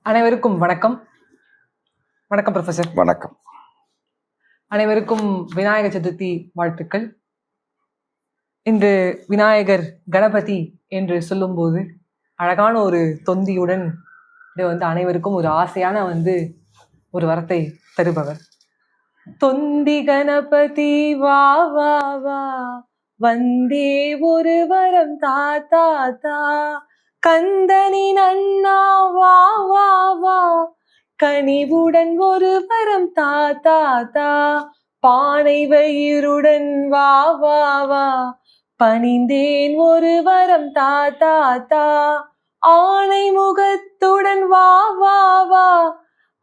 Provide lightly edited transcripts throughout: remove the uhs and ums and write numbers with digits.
அனைவருக்கும் வணக்கம். வணக்கம் ப்ரொஃபசர். வணக்கம். அனைவருக்கும் விநாயகர் சதுர்த்தி வாழ்த்துக்கள். இன்று விநாயகர் கணபதி என்று சொல்லும்போது அழகான ஒரு தொந்தியுடன் அனைவருக்கும் ஒரு ஆசையான ஒரு வரத்தை தருபவர். தொந்தி கணபதி வா வா வா, வந்தே ஒரு வரம் தா தா தா, கந்தனின் அண்ணா வா வா வா, கனிவுடன் ஒரு வரம் தா தா தா, பானை வயிறுடன் வா வா வா, பணிந்தேன் ஒரு வரம் தா தா தா, ஆனை முகத்துடன் வா வா வா,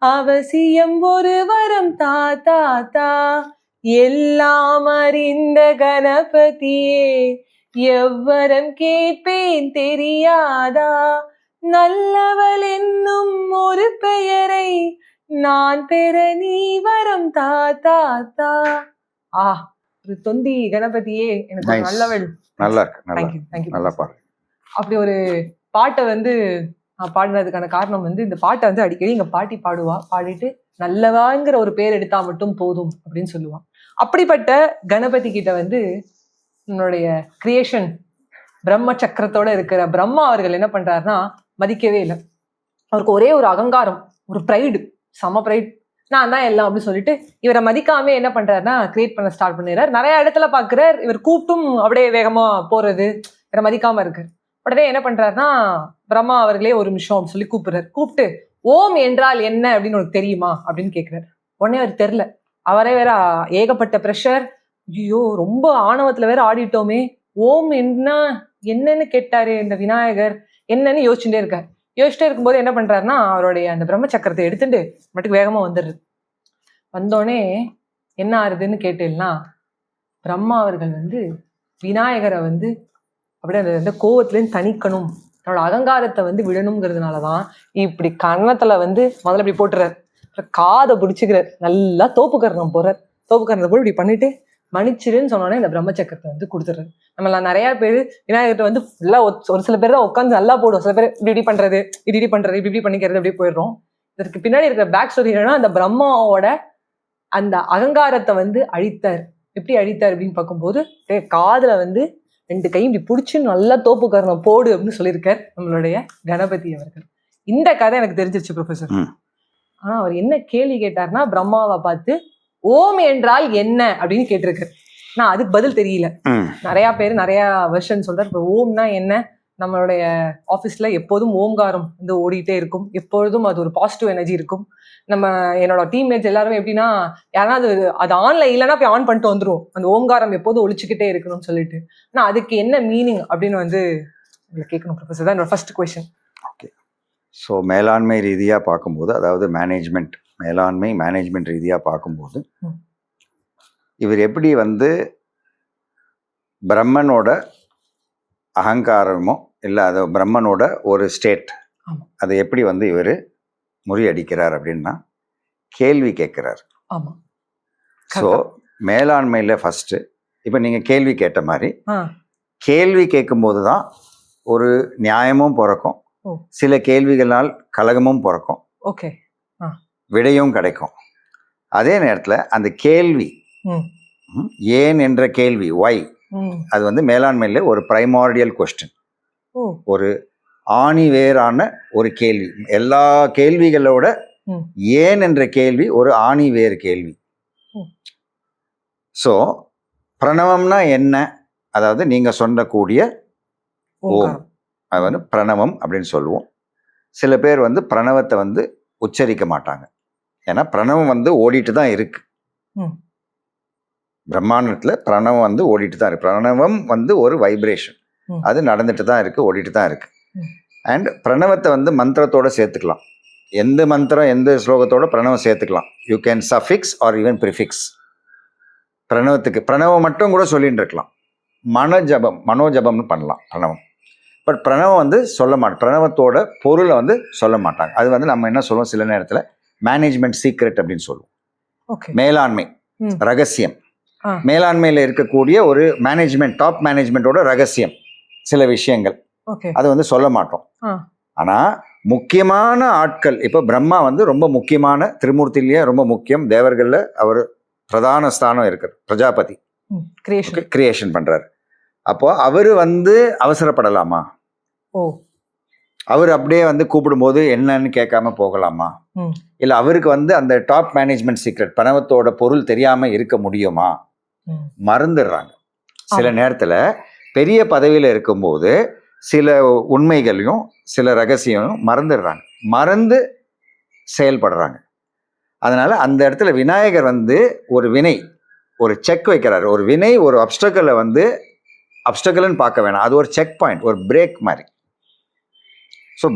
அவசியம் ஒரு வரம் தா தா தா, எல்லாம் அறிந்த கணபதியே எவ்வரம் கேட்பேன் தெரியாதா, நல்லவள் என்னும் ஒரு பெயரை நான் பெற நீ வரம் தா தா தா. ஒரு தொந்தி கணபதியே எனக்கு நல்லவள். நல்லா இருக்கு. நல்லா பாடு. அப்படி ஒரு பாட்டை நான் பாடினதுக்கான காரணம் இந்த பாட்டை அடிக்கடி எங்க பாட்டி பாடிட்டு நல்லவாங்கிற ஒரு பேர் எடுத்தா மட்டும் போதும் அப்படின்னு சொல்லுவான். அப்படிப்பட்ட கணபதி கிட்ட என்னுடைய கிரியேஷன் பிரம்ம சக்கரத்தோட இருக்கிற பிரம்மா அவர்கள் என்ன பண்றாருன்னா மதிக்கவே இல்லை. அவருக்கு ஒரே ஒரு அகங்காரம், ஒரு ப்ரைடு, செம ப்ரைட், நான் தான் எல்லாம் அப்படின்னு சொல்லிட்டு இவரை மதிக்காம என்ன பண்றாருன்னா கிரியேட் பண்ண ஸ்டார்ட் பண்ணிடுறாரு. நிறைய இடத்துல பாக்குறார், இவர் கூப்பிட்டும் அப்படியே வேகமா போறது, இவரை மதிக்காம இருக்கு. உடனே என்ன பண்றாருன்னா பிரம்மா அவர்களே ஒரு நிமிஷம் அப்படின்னு சொல்லி கூப்பிட்டு ஓம் என்றால் என்ன அப்படின்னு உனக்கு தெரியுமா அப்படின்னு கேட்கிறாரு. உடனே அவர் தெரில. அவரே வேற ஏகப்பட்ட ப்ரெஷர், ஐயோ ரொம்ப ஆணவத்துல வேற ஆடிட்டோமே, ஓம் என்னன்னு கேட்டாரு இந்த விநாயகர், என்னன்னு யோசிச்சுட்டே இருக்காரு. யோசிச்சுட்டே இருக்கும்போது என்ன பண்றாருன்னா அவருடைய அந்த பிரம்ம சக்கரத்தை எடுத்துட்டு மட்டும் வேகமா வந்துடுது. வந்தோடனே என்ன ஆறுதுன்னு கேட்டேன்னா பிரம்மா அவர்கள் விநாயகரை அப்படியே அந்த கோவத்துலேருந்து தணிக்கணும், தன்னோட அகங்காரத்தை விடணுங்கிறதுனாலதான் இப்படி கன்னத்துல முதல்ல இப்படி போட்டுறாரு, காதை பிடிச்சிக்கிறார், நல்லா தோப்புக்கரணம் போறார். தோப்புக்கரணத்தை போய் இப்படி பண்ணிட்டு மன்னிச்சிருன்னு சொன்னோன்னே இந்த பிரம்மச்சக்கரத்தை கொடுத்துறாரு. நம்மள நிறைய பேர் விநாயகர்கிட்ட ஃபுல்லா ஒரு சில பேர் தான் உட்காந்து நல்லா போடுவோம், சில பேர் இப்படி பண்றது இப்படி பண்ணிக்கிறது அப்படியே போயிடுறோம். இதற்கு பின்னாடி இருக்கிற பேக் ஸ்டோரி என்னன்னா அந்த பிரம்மாவோட அந்த அகங்காரத்தை அழித்தார். எப்படி அழித்தார் அப்படின்னு பார்க்கும்போது காதுல 2 கையும் இப்படி பிடிச்சி நல்லா தோப்புக்கரணம் போடு அப்படின்னு சொல்லியிருக்கார் நம்மளுடைய கணபதி அவர்கள். இந்த கதை எனக்கு தெரிஞ்சிருச்சு ப்ரொஃபசர். ஆனா அவர் என்ன கேள்வி கேட்டார்னா பிரம்மாவை பார்த்து ஓம் என்றால் என்ன அப்படின்னு கேட்டிருக்காரு. நான் அதுக்கு பதில் தெரியல. நிறைய பேர் நிறைய வெர்ஷன் சொல்றாரு. இப்போ ஓம்னா என்ன, நம்மளுடைய ஆஃபீஸ்ல எப்போதும் ஓம்காரம் ஓடிட்டே இருக்கும், எப்பொழுதும் அது ஒரு பாசிட்டிவ் எனர்ஜி இருக்கும். என்னோட டீம்மேட்ஸ் எல்லாருமே எப்படின்னா யாராவது அது ஆன்ல இல்லைன்னா போய் ஆன் பண்ணிட்டு வந்துடும், அந்த ஓம்காரம் எப்போதும் ஒழிச்சுக்கிட்டே இருக்கணும்னு சொல்லிட்டு. ஆனால் அதுக்கு என்ன மீனிங் அப்படின்னு கேட்கணும் ப்ரொஃபசர். தான் என்னோட ஃபர்ஸ்ட் கொஸ்டின். ஓகே. ஸோ மேலாண்மை ரீதியாக பார்க்கும்போது, அதாவது மேனேஜ்மெண்ட் ரீதியாக பார்க்கும்போது இவர் எப்படி பிரம்மனோட அகங்காரமோ இல்லை அது பிரம்மனோட ஒரு ஸ்டேட், அதை எப்படி இவர் முறியடிக்கிறார் அப்படின்னா கேள்வி கேட்கிறார். ஸோ மேலாண்மையில் ஃபஸ்ட்டு இப்போ நீங்கள் கேள்வி கேட்ட மாதிரி கேள்வி கேட்கும்போது தான் ஒரு நியாயமும் பிறக்கும், சில கேள்விகளால் கலகமும் பிறக்கும், ஓகே, விடையும் கிடைக்கும். அதே நேரத்தில் அந்த கேள்வி ஏன் என்ற கேள்வி ஒய், அது மேலாண்மையில் ஒரு பிரைமார்டியல் கொஸ்டின், ஒரு ஆணிவேரான ஒரு கேள்வி. எல்லா கேள்விகளோட ஏன் என்ற கேள்வி ஒரு ஆணிவேர் கேள்வி. ஸோ பிரணவம்னா என்ன, அதாவது நீங்க சொல்லக்கூடிய ஓம், அது பிரணவம் அப்படின்னு சொல்லுவோம். சில பேர் பிரணவத்தை உச்சரிக்க மாட்டாங்க, ஏன்னா பிரணவம் ஓடிட்டு தான் இருக்கு. பிரம்மாண்டத்துல பிரணவம் ஓடிட்டு தான் இருக்கு. பிரணவம் ஒரு வைப்ரேஷன், அது நடந்துட்டு தான் இருக்கு, ஓடிட்டு தான் இருக்கு. அண்ட் பிரணவத்தை மந்திரத்தோட சேர்த்துக்கலாம். எந்த மந்திரம் எந்த ஸ்லோகத்தோட பிரணவம் சேர்த்துக்கலாம். You can suffix or even prefix. பிரணவத்துக்கு பிரணவம் மட்டும் கூட சொல்லிட்டு இருக்கலாம். மனோஜபம்னு பண்ணலாம் பிரணவம். பட் பிரணவம் சொல்ல மாட்டோம், பிரணவத்தோட பொருளை சொல்ல மாட்டாங்க. அது நம்ம என்ன சொல்லுவோம் சில நேரத்தில் மேனேஜ்மெண்ட் சீக்ரெட் அப்படின்னு சொல்லுவோம். மேலாண்மை ரகசியம், மேலாண்மையில் இருக்கக்கூடிய ஒரு மேனேஜ்மெண்ட், டாப் மேனேஜ்மெண்ட்டோட ரகசியம் சில விஷயங்கள், அதை சொல்ல மாட்டோம். ஆனா முக்கியமான ஆட்கள் இப்போ பிரம்மா வந்து ரொம்ப முக்கியமான திருமூர்த்திலேயே ரொம்ப முக்கியம், தேவர்களில் அவர் பிரதான ஸ்தானம் இருக்கார், பிரஜாபதி கிரியேஷன் பண்றாரு. அப்போ அவர் வந்து அவசரப்படலாமா? ஓ, அவர் அப்படியே வந்து கூப்பிடும்போது என்னன்னு கேட்காம போகலாமா? இல்ல அவருக்கு வந்து அந்த டாப் மேனேஜ்மெண்ட் சீக்ரெட் பிரணவத்தோட பொருள் தெரியாம இருக்க முடியுமா? மறந்துடுறாங்க. சில நேரத்துல பெரிய பதவியில இருக்கும்போது சில உண்மைகளையும் சில ரகசியமும் மறந்துடுறாங்க, மறந்து செயல்படுறாங்க. அதனால அந்த இடத்துல விநாயகர் வந்து ஒரு வினை, ஒரு செக் வைக்கிறாரு. ஒரு வினை ஒரு அப்டக்கலை வந்து அப்டக்கல்னு பார்க்க வேணாம், அது ஒரு செக் பாயிண்ட், ஒரு பிரேக் மாதிரி. ஸோ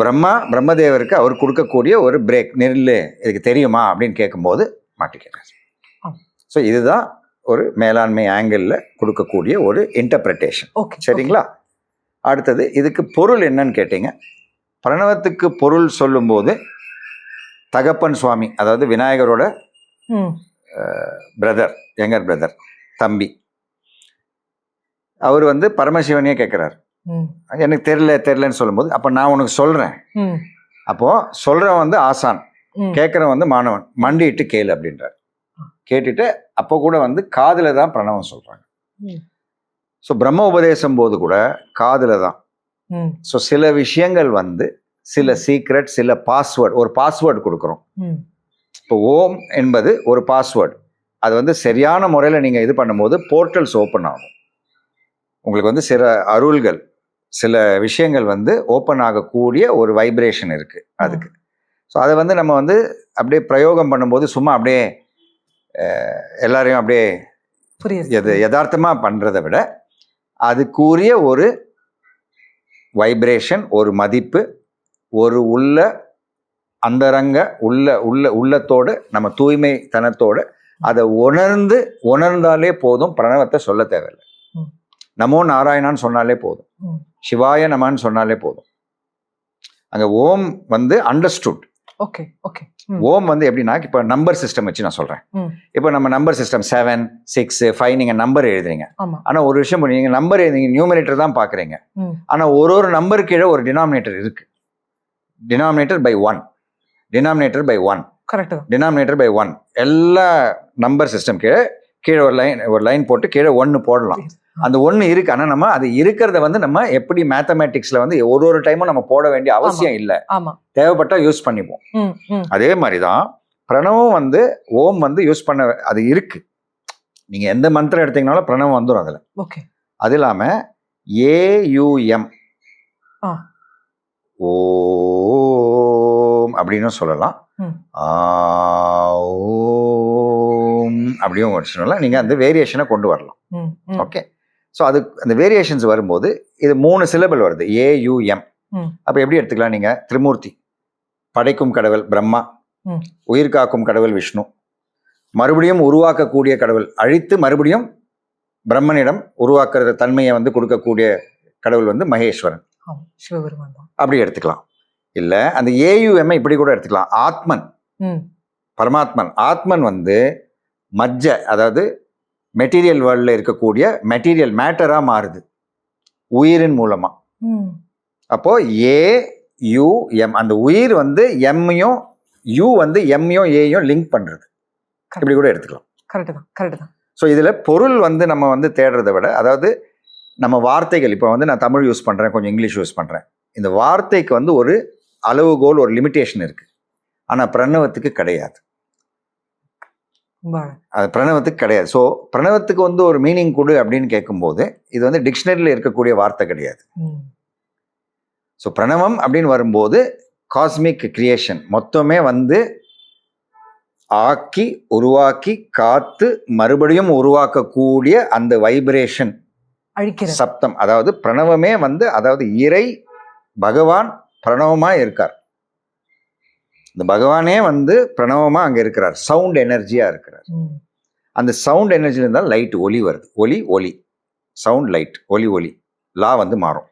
பிரம்மதேவருக்கு அவர் கொடுக்கக்கூடிய ஒரு பிரேக், நெல்லு இதுக்கு தெரியுமா அப்படின்னு கேட்கும்போது மாட்டிக்கிறார். ஸோ இதுதான் ஒரு மேலாண்மை ஆங்கிளில் கொடுக்கக்கூடிய ஒரு இன்டர்பிரிட்டேஷன். சரிங்களா? அடுத்தது இதுக்கு பொருள் என்னன்னு கேட்டீங்க. பிரணவத்துக்கு பொருள் சொல்லும்போது தகப்பன் சுவாமி, அதாவது விநாயகரோட பிரதர், யங்கர் பிரதர், தம்பி, அவர் வந்து பரமசிவனையே கேட்குறாரு. எனக்கு தெரியலன்னு சொல்லும்போது, அப்போ நான் உனக்கு சொல்கிறேன். அப்போ சொல்கிறவன் வந்து ஆசான், கேட்குறவன் வந்து மாணவன், மண்டிட்டு கேளு அப்படின்றார். கேட்டுட்டு அப்போ கூட வந்து காதில் தான் பிரணவம் சொல்கிறாங்க. ஸோ பிரம்ம உபதேசம் போது கூட காதில் தான். ஸோ சில விஷயங்கள் வந்து சில சீக்ரெட், சில பாஸ்வேர்டு, ஒரு பாஸ்வேர்டு கொடுக்குறோம். இப்போ ஓம் என்பது ஒரு பாஸ்வேர்டு. அது வந்து சரியான முறையில் நீங்கள் இது பண்ணும்போது போர்ட்டல்ஸ் ஓப்பன் ஆகும். உங்களுக்கு வந்து சில அருள்கள், சில விஷயங்கள் வந்து ஓப்பன் ஆகக்கூடிய ஒரு வைப்ரேஷன் இருக்குது அதுக்கு. ஸோ அதை வந்து நம்ம வந்து அப்படியே பிரயோகம் பண்ணும்போது சும்மா அப்படியே எல்லாரையும் அப்படியே யதார்த்தமாக பண்ணுறதை விட அதுக்குரிய ஒரு வைப்ரேஷன், ஒரு மதிப்பு, ஒரு உள்ள அந்தரங்க உள்ளத்தோடு நம்ம தூய்மை தனத்தோடு அதை உணர்ந்தாலே போதும். பிரணவத்தை சொல்ல தேவையில்லை. நமோ நாராயணான்னு சொன்னாலே போதும், சிவாய நமன்னு சொன்னாலே போதும். அங்கே ஓம் வந்து அண்டர்ஸ்டுட். ஓம் வந்து எப்படின்னா, இப்போ நம்பர் சிஸ்டம் வச்சு நான் சொல்கிறேன். இப்போ நம்ம நம்பர் சிஸ்டம் 7, 6, 5 நீங்கள் நம்பர் எழுதுறீங்க. ஆனால் ஒரு விஷயம், நீங்கள் நம்பர் எழுதுங்க, நியூமரேட்டர் தான் பார்க்குறீங்க. ஆனால் ஒரு நம்பர் கீழே ஒரு டினாமினேட்டர் இருக்கு. Denominator by 1, denominator by 1, denominator by 1. எல்லா நம்பர் சிஸ்டம் கீழே ஒரு லைன் போட்டு கீழே 1 போடலாம். அந்த 1 இருக்கு. ஆனால் நம்ம அது இருக்கிறத வந்து நம்ம எப்படி மேத்தமேட்டிக்ஸ்ல வந்து ஒரு டைமும் நம்ம போட வேண்டிய அவசியம் இல்லை, தேவைப்பட்டா யூஸ் பண்ணிப்போம். அதே மாதிரிதான் பிரணவம் வந்து ஓம் வந்து யூஸ் பண்ண அது இருக்கு. நீங்க எந்த மந்திரம் எடுத்தீங்கனாலும் பிரணவம் வந்துடும் அதுல. அது இல்லாம AUM ஓம் அப்படின்னு சொல்லலாம், ஓம் அப்படியும் சொல்லலாம். நீங்க அந்த வேரியேஷனை கொண்டு வரலாம். ஓகே. ஸோ அது அந்த வேரியேஷன்ஸ் வரும்போது இது 3 சிலபிள் வருது, AUM. அப்போ எப்படி எடுத்துக்கலாம்? நீங்கள் திரிமூர்த்தி, படைக்கும் கடவுள் பிரம்மா, உயிர் காக்கும் கடவுள் விஷ்ணு, மறுபடியும் உருவாக்கக்கூடிய கடவுள், அழித்து மறுபடியும் பிரம்மனிடம் உருவாக்குற தன்மையை வந்து கொடுக்கக்கூடிய கடவுள் வந்து மகேஸ்வரன், சிவபெருமான். அப்படி எடுத்துக்கலாம். இல்லை அந்த AUM இப்படி கூட எடுத்துக்கலாம். ஆத்மன், பரமாத்மன். ஆத்மன் வந்து மஜ்ஜ, அதாவது மெட்டீரியல் வேர்ல்டில் இருக்கக்கூடிய மெட்டீரியல் மேட்டராக மாறுது உயிரின் மூலமாக. அப்போ AUM, அந்த உயிர் வந்து எம்மையும் யூ வந்து எம்மையும் ஏயும் லிங்க் பண்ணுறது. இப்படி கூட எடுத்துக்கலாம். கரெக்டு தான். ஸோ இதில் பொருள் வந்து நம்ம வந்து தேடுறதை விட, அதாவது நம்ம வார்த்தைகள், இப்போ வந்து நான் தமிழ் யூஸ் பண்ணுறேன், கொஞ்சம் இங்கிலீஷ் யூஸ் பண்ணுறேன், இந்த வார்த்தைக்கு வந்து ஒரு அளவுகோல், ஒரு லிமிட்டேஷன் இருக்குது. ஆனால் பிரணவத்துக்கு கிடையாது. அது பிரணவத்துக்கு கிடையாது. ஸோ பிரணவத்துக்கு வந்து ஒரு மீனிங் கொடு அப்படின்னு கேட்கும்போது இது வந்து டிக்ஷனரியில் இருக்கக்கூடிய வார்த்தை கிடையாது. ஸோ பிரணவம் அப்படின்னு வரும்போது காஸ்மிக் கிரியேஷன் மொத்தமே வந்து ஆக்கி உருவாக்கி காத்து மறுபடியும் உருவாக்கக்கூடிய அந்த வைப்ரேஷன் சப்தம். அதாவது பிரணவமே வந்து, அதாவது இறை பகவான் பிரணவமா இருக்கார். இந்த பகவானே வந்து பிரணவமா அங்க இருக்கிறார், சவுண்ட் எனர்ஜியா இருக்கிறார். அந்த சவுண்ட் எனர்ஜில இருந்தால் லைட் ஒலி வருது. ஒலி சவுண்ட், லைட் ஒலி லா வந்து மாறும்.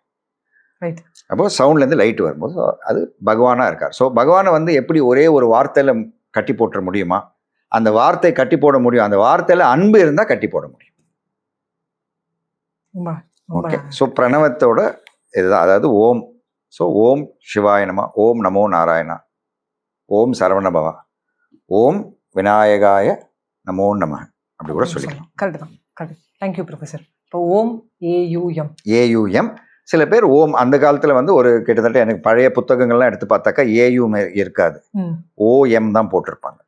அப்போ சவுண்ட்ல இருந்து லைட் வரும்போது அது பகவானா இருக்கார். ஸோ பகவானை வந்து எப்படி ஒரே ஒரு வார்த்தையில கட்டி போட்டுற முடியுமா? அந்த வார்த்தை கட்டி போட முடியும். அந்த வார்த்தையில அன்பு இருந்தா கட்டி போட முடியும். ஓகே. ஸோ பிரணவத்தோட இதுதான், அதாவது ஓம் ஸோ ஓம் சிவாய நம, ஓம் நமோ நாராயணா, ஓம் சரவணபவா, ஓம் விநாயகாய நமோ நம அப்படி கூட சொல்லிக்கலாம். கரெக்ட் தான், கரெக்ட். Thank you professor. இப்போ ஓம் ஏயுஎம். ஏயுஎம். சில பேர் ஓம் அந்த காலத்துல வந்து ஒரு கிட்டத்தட்ட எனக்கு பழைய புத்தகங்கள்லாம் எடுத்து பார்த்தாக்கா ஏயும் இருக்காது, ஓஎம் தான் போட்டிருப்பாங்க.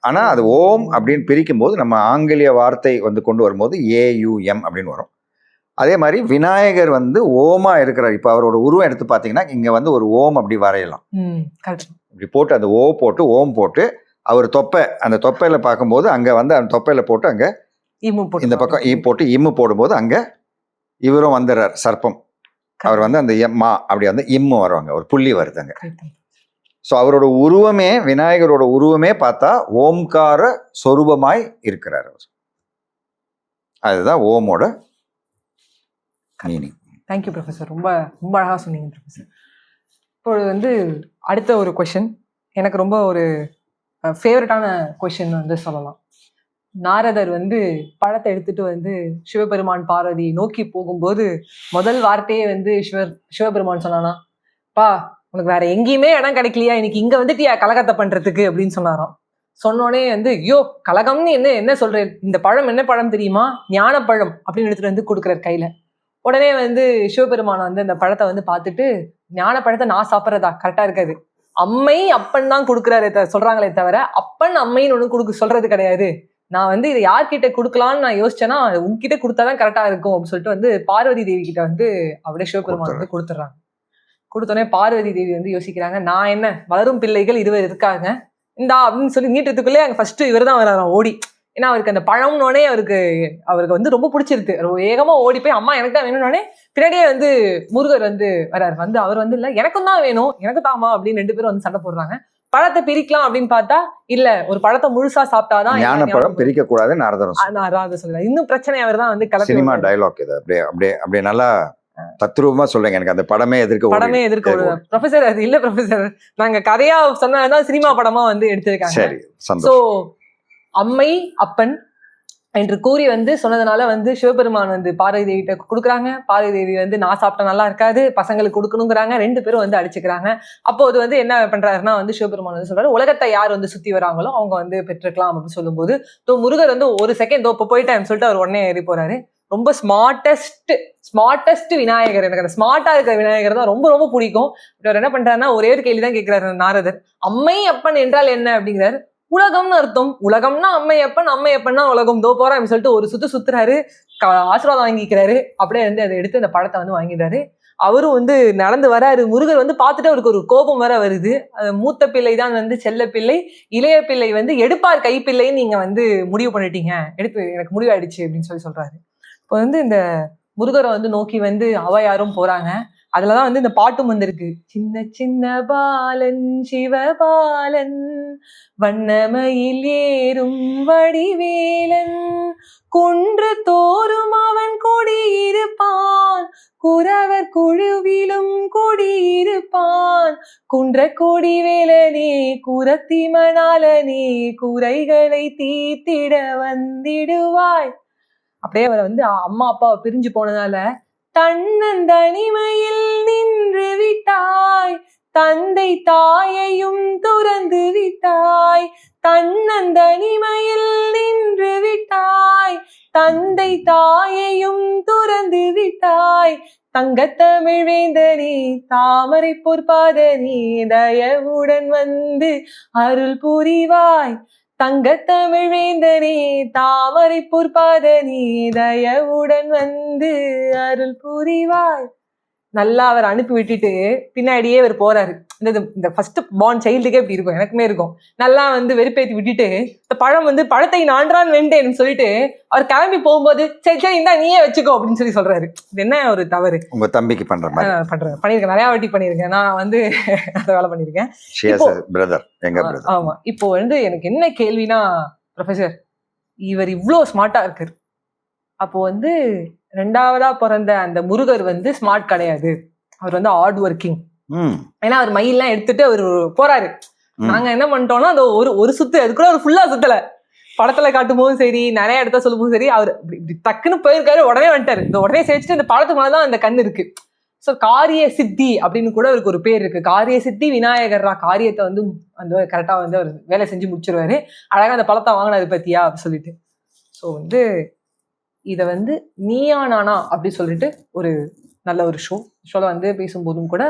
ஆனா அது ஓம் அப்படின்னு பிரிக்கும் போது நம்ம ஆங்கிலேய வார்த்தை வந்து கொண்டு வரும்போது ஏயுஎம் அப்படின்னு வரும். அதே மாதிரி விநாயகர் வந்து ஓமா இருக்கிறார். இப்ப அவரோட உருவம் எடுத்து பாத்தீங்கன்னா இங்க வந்து ஒரு ஓம் அப்படி வரையலாம். இப்படி போட்டு அந்த ஓ போட்டு ஓம் போட்டு அவர் தொப்பை, அந்த தொப்பையில பார்க்கும்போது அங்க வந்து அந்த தொப்பையில போட்டு அங்க இந்த பக்கம் ஈ போட்டு இம்மு போடும்போது அங்க இவரும் வந்துடுறார், சர்ப்பம். அவர் வந்து அந்த மா அப்படி வந்து இம்மு வருவாங்க, ஒரு புள்ளி வருதுங்க. ஸோ அவரோட உருவமே, விநாயகரோட உருவமே பார்த்தா ஓம்கார சொரூபமாய் இருக்கிறார் அவர். அதுதான் ஓமோட மீனிங். Thank you professor. ரொம்ப ரொம்ப அழகாக சொன்னீங்க ப்ரொஃபஸர். இப்போ வந்து அடுத்த ஒரு கொஷின், எனக்கு ரொம்ப ஒரு ஃபேவரட்டான கொஷின் வந்து சொல்லலாம். நாரதர் வந்து பழத்தை எடுத்துட்டு வந்து சிவபெருமான் பார்வதி நோக்கி போகும்போது முதல் வார்த்தையே வந்து சிவபெருமான் சொன்னானா, பா உனக்கு வேற எங்கேயுமே இடம் கிடைக்கலையா, இன்னைக்கு இங்க வந்துட்டியா கலகத்தை பண்றதுக்கு அப்படின்னு சொன்னாராம். சொன்னோடனே வந்து ஐயோ கலகம்னு என்ன சொல்றேன், இந்த பழம் என்ன பழம் தெரியுமா, ஞானப்பழம் அப்படின்னு எடுத்துட்டு வந்து கொடுக்குறாரு கையில. உடனே வந்து சிவபெருமான் வந்து அந்த பழத்தை வந்து பார்த்துட்டு, ஞானப்பழத்தை நான் சாப்பிட்றதா கரெக்டா இருக்காது, அம்மை அப்பன் தான் கொடுக்குறாரு சொல்றாங்களே தவிர அப்பன் அம்மைன்னு ஒண்ணு சொல்றது கிடையாது, நான் வந்து இதை யார்கிட்ட கொடுக்கலான்னு நான் யோசிச்சேன்னா உங்ககிட்ட கொடுத்தாதான் கரெக்டா இருக்கும் அப்படின்னு சொல்லிட்டு வந்து பார்வதி தேவி கிட்ட வந்து அப்படியே சிவபெருமான் வந்து கொடுத்துட்றாங்க. கொடுத்தோடனே பார்வதி தேவி வந்து யோசிக்கிறாங்க, நான் என்ன வளரும் பிள்ளைகள் 20 இருக்காங்க இந்தா அப்படின்னு சொல்லி நீட்டத்துக்குள்ளே அங்கே ஃபர்ஸ்ட் இவர் தான் வர்றாராம் ஓடி. ஏன்னா அவருக்கு அந்த பழம்னோடனே அவருக்கு வந்து ரொம்ப பிடிச்சிருக்கு. வேகமா ஓடி போய் அம்மா எனக்கு தான் வேணும்னோடனே பின்னாடியே வந்து முருகர் வந்து வர்றாரு. வந்து அவர் வந்து இல்லை எனக்கும் தான் வேணும், எனக்கு தாமா அப்படின்னு 2 பேரும் வந்து சண்டை போடுறாங்க. பழத்தை பிரிக்கலாம் அப்படின்னு பார்த்தா இல்ல, ஒரு பழத்தை முழுசா சாப்பிட்டாதான் ஞானப்பழம் பிரிக்க கூடாது நாரதர் சொல்றாரு. இன்னும் பிரச்சனை அவர் தான் வந்து சினிமா டயலாக் இது அப்படியே அப்படியே அப்படியே நல்லா தத்ரூபமா சொல்றேங்க. எனக்கு அந்த படமே எதிர்க்க ப்ரொஃபசர் அது இல்ல ப்ரொஃபசர், நாங்க கதையா சொன்னதான் சினிமா படமா வந்து எடுத்திருக்காங்க. சரி, சோ அம்மை அப்பன் என்று கூறி வந்து சொன்னதுனால வந்து சிவபெருமான் வந்து பார்வதி தேவி கிட்ட கொடுக்குறாங்க. பார்வதி தேவி வந்து நான் சாப்பிட்டா நல்லா இருக்காது, பசங்களுக்கு கொடுக்கணுங்கிறாங்க. 2 பேரும் வந்து அடிச்சுக்கிறாங்க. அப்போ அது வந்து என்ன பண்றாருன்னா வந்து சிவபெருமான் வந்து சொல்றாரு, உலகத்தை யார் வந்து சுத்தி வராங்களோ அவங்க வந்து பெற்றுக்கலாம் அப்படின்னு சொல்லும்போது முருகர் வந்து ஒரு செகண்ட் இப்போ போயிட்டேன்னு சொல்லிட்டு அவர் உடனே ஏறி போறாரு. ரொம்ப ஸ்மார்ட்டஸ்ட் விநாயகர், எனக்கு அந்த ஸ்மார்ட்டா இருக்கிற விநாயகர் தான் ரொம்ப ரொம்ப பிடிக்கும். அவர் என்ன பண்றாருன்னா ஒரே ஒரு கேள்விதான் கேட்கிறாரு நாரதர், அம்மை அப்பன் என்றால் என்ன அப்படிங்கிறாரு. உலகம்னு அர்த்தம், உலகம்னா அம்மை அப்பன்னா உலகம் தோ போறா அப்படின்னு சொல்லிட்டு ஒரு சுத்துறாரு, ஆசீர்வாதம் வாங்கிக்கிறாரு. அப்படியே வந்து அதை எடுத்து அந்த பழத்தை வந்து வாங்கிட்டாரு. அவரும் வந்து நடந்து வராரு. முருகர் வந்து பார்த்துட்டு அவருக்கு ஒரு கோபம் வர வருது. மூத்த பிள்ளை தான் வந்து செல்ல பிள்ளை, இளைய பிள்ளை வந்து எடுப்பார் கைப்பிள்ளைன்னு நீங்க வந்து முடிவு பண்ணிட்டீங்க, எனக்கு முடிவாயிடுச்சு அப்படின்னு சொல்றாரு. இப்போ வந்து இந்த முருகரை வந்து நோக்கி வந்து அவையாரும் போறாங்க. அதுலதான் வந்து இந்த பாட்டும் வந்திருக்கு. சின்ன சின்ன பாலன் சிவபாலன் வண்ணமயில் ஏறும் வடிவேலன் குன்று தோறும் அவன் குடியிருப்பான், குறவர் குழுவிலும் குடியிருப்பான், குன்ற கொடி வேலனே குரத்தி மணாலனே குறைகளை தீர்த்திட வந்திடுவாய். அப்படியே அவரை வந்து அம்மா அப்பாவை பிரிஞ்சு போனதால தன்னந்தனிமையில் நின்று விட்டாய், தந்தை தாயையும் துறந்து விட்டாய், தன்னந்தனிமையில் நின்று விட்டாய், தந்தை தாயையும் துறந்து விட்டாய், தங்கத்தமிழ் வேந்தனே தாமரை பொற்பாதனே தயவுடன் வந்து அருள் புரிவாய், தங்கத்தமிழ் வேந்தனே தாமரை பொற்பாதனே தயவுடன் வந்து அருள் புரிவாய். நல்லா அவர் அனுப்பி விட்டுட்டு பின்னாடியே அவர் போறாரு. இந்த ஃபர்ஸ்ட் பார்ன் சைல்டுக்கே இப்படி இருக்கும், எனக்குமே இருக்கும். நல்லா வந்து வெறுப்பேற்றி விட்டுட்டு இந்த பழம் வந்து பழத்தை நான்றான் வேண்டேன்னு சொல்லிட்டு அவர் கிளம்பி போகும்போது சரி இந்தா நீயே வச்சுக்கோ அப்படின்னு சொல்றாரு. இது என்ன ஒரு தவறு? உங்க தம்பிக்கு பண்ணிருக்கேன், நிறைய வாட்டி பண்ணிருக்கேன். நான் வந்து அந்த வேலை பண்ணிருக்கேன். ஆமா, இப்போ வந்து எனக்கு என்ன கேள்வினா ப்ரொஃபசர், இவர் இவ்வளோ ஸ்மார்ட்டா இருக்காரு, அப்போ வந்து 2வதா பிறந்த அந்த முருகர் வந்து ஸ்மார்ட் கிடையாது, அவர் வந்து ஹார்ட் ஒர்க்கிங். ஏன்னா அவர் மயிலாம் எடுத்துட்டு அவர் போறாரு. நாங்க என்ன பண்ணிட்டோம்னா அந்த ஒரு சுத்து, அது கூட அவர் ஃபுல்லா சுத்தல. படத்துல காட்டும் போதும் சரி, நிறைய இடத்த சொல்லும் போதும் சரி, அவர் இப்படி டக்குன்னு போயிருக்காரு, உடனே வந்துட்டாரு. இந்த உடனே சேர்த்துட்டு இந்த படத்துக்கு மேலதான் அந்த கண் இருக்கு. ஸோ காரிய சித்தி அப்படின்னு கூட அவருக்கு ஒரு பேர் இருக்கு. காரிய சித்தி விநாயகர்ரா, காரியத்தை வந்து அந்த கரெக்டா வந்து அவர் வேலை செஞ்சு முடிச்சிருவாரு. அழகா அந்த பழத்தை வாங்கினது பத்தியா அப்படின்னு சொல்லிட்டு. ஸோ வந்து இதை வந்து நீயா நானா அப்படி சொல்லிட்டு ஒரு நல்ல ஒரு ஷோல வந்து பேசும்போதும் கூட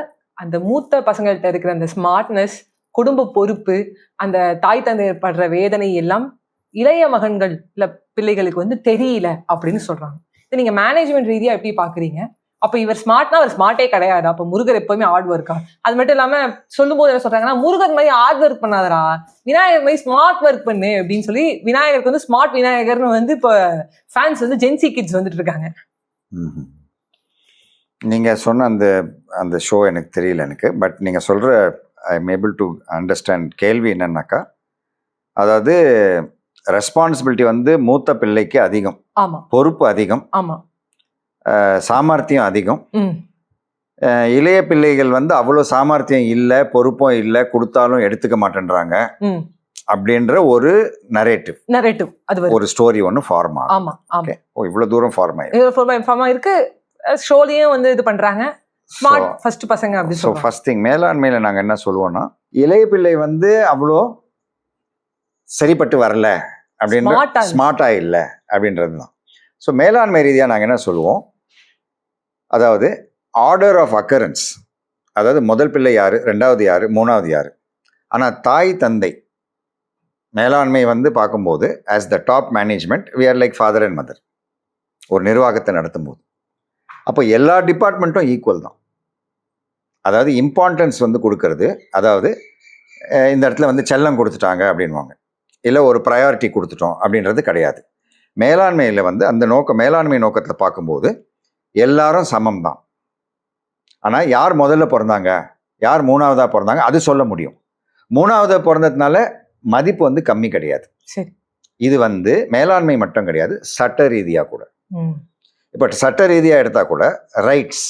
அந்த மூத்த பசங்கள்கிட்ட இருக்கிற அந்த ஸ்மார்ட்னஸ், குடும்ப பொறுப்பு, அந்த தாய் தந்தை படுற வேதனை எல்லாம் இளைய மகன்கள் இல்ல பிள்ளைகளுக்கு வந்து தெரியல அப்படின்னு சொல்றாங்க. இதை நீங்க மேனேஜ்மெண்ட் ரீதியா எப்படி பாக்குறீங்க? அப்ப இவர் ஸ்மார்ட்னா அவர் ஸ்மார்ட்டே கிடையாது. அப்ப முருகர் எப்பவுமே ஹார்ட் ஒர்க்கா? அது மட்டும் இல்லாம சொல்லும் போது என்ன சொல்றாங்கன்னா, முருகர் மாதிரி ஹார்ட் ஒர்க் பண்ணாதரா, விநாயகர் மாதிரி ஸ்மார்ட் ஒர்க் பண்ணு அப்படின்னு சொல்லி விநாயகருக்கு வந்து ஸ்மார்ட் விநாயகர்னு வந்து இப்போ ஃபேன்ஸ் வந்து ஜென்சி கிட்ஸ் வந்துட்டு இருக்காங்க. நீங்க சொன்ன அந்த அந்த ஷோ எனக்கு தெரியல எனக்கு. பட் நீங்க சொல்ற I am able to understand. கேள்வி என்னன்னாக்கா, அதாவது ரெஸ்பான்சிபிலிட்டி வந்து மூத்த பிள்ளைக்கு அதிகம், ஆமா பொறுப்பு அதிகம், ஆமா சாமர்த்தியம் அதிகம். ம் இளைய பிள்ளைகள் வந்து அவ்வளோ சாமர்த்தியம் இல்லை, பொறுப்பும் இல்லை, கொடுத்தாலும் எடுத்துக்க மாட்டேன்றாங்க ம் அப்படின்ற ஒரு நரேட்டிவ் அது வருது. ஒரு ஸ்டோரி ஒன்று ஃபார்ம் ஆகும். ஆமா ஆமா ஓ, இவ்வளோ தூரம் ஃபார்ம் ஆயிருக்கு. ஃபார்மா இருக்கு. ஷோலையும் வந்து இது பண்றாங்க ஸ்மார்ட் ஃபர்ஸ்ட் பசங்க அப்படி ஸோ சொல்றாங்க. ஃபர்ஸ்ட் திங் மேலாண்மையில் நாங்கள் என்ன சொல்லுவோம்னா, இளைய பிள்ளை வந்து அவ்வளோ சரிப்பட்டு வரல அப்படின்ற, ஸ்மார்ட்டாக இல்லை அப்படின்றது தான். ஸோ மேலாண்மை ரீதியாக நாங்கள் என்ன சொல்லுவோம், அதாவது ஆர்டர் ஆஃப் அக்கரன்ஸ், அதாவது முதல் பிள்ளை யார், ரெண்டாவது யார், மூணாவது யார். ஆனால் தாய் தந்தை மேலாண்மை வந்து பார்க்கும்போது as the top management we are like father and mother. ஒரு நிர்வாகத்தை நடத்தும் போது அப்போ எல்லா டிபார்ட்மெண்ட்டும் ஈக்குவல் தான். அதாவது இம்பார்ட்டன்ஸ் வந்து கொடுக்கறது, அதாவது இந்த இடத்துல வந்து செல்லம் கொடுத்துட்டாங்க அப்படின்வாங்க, இல்லை ஒரு ப்ரையாரிட்டி கொடுத்துட்டோம் அப்படின்றது கிடையாது. மேலாண்மையில் வந்து அந்த மேலாண்மை நோக்கத்தில் பார்க்கும்போது எல்லாரும் சமம் தான். ஆனால் யார் முதல்ல பிறந்தாங்க, யார் மூணாவதாக பிறந்தாங்க அது சொல்ல முடியும். மூணாவதாக பிறந்ததுனால மதிப்பு வந்து கம்மி கிடையாது. சரி, இது வந்து மேலாண்மை மட்டும் கிடையாது, சட்ட ரீதியாக கூட. இப்போ சட்ட ரீதியாக எடுத்தால் கூட ரைட்ஸ்,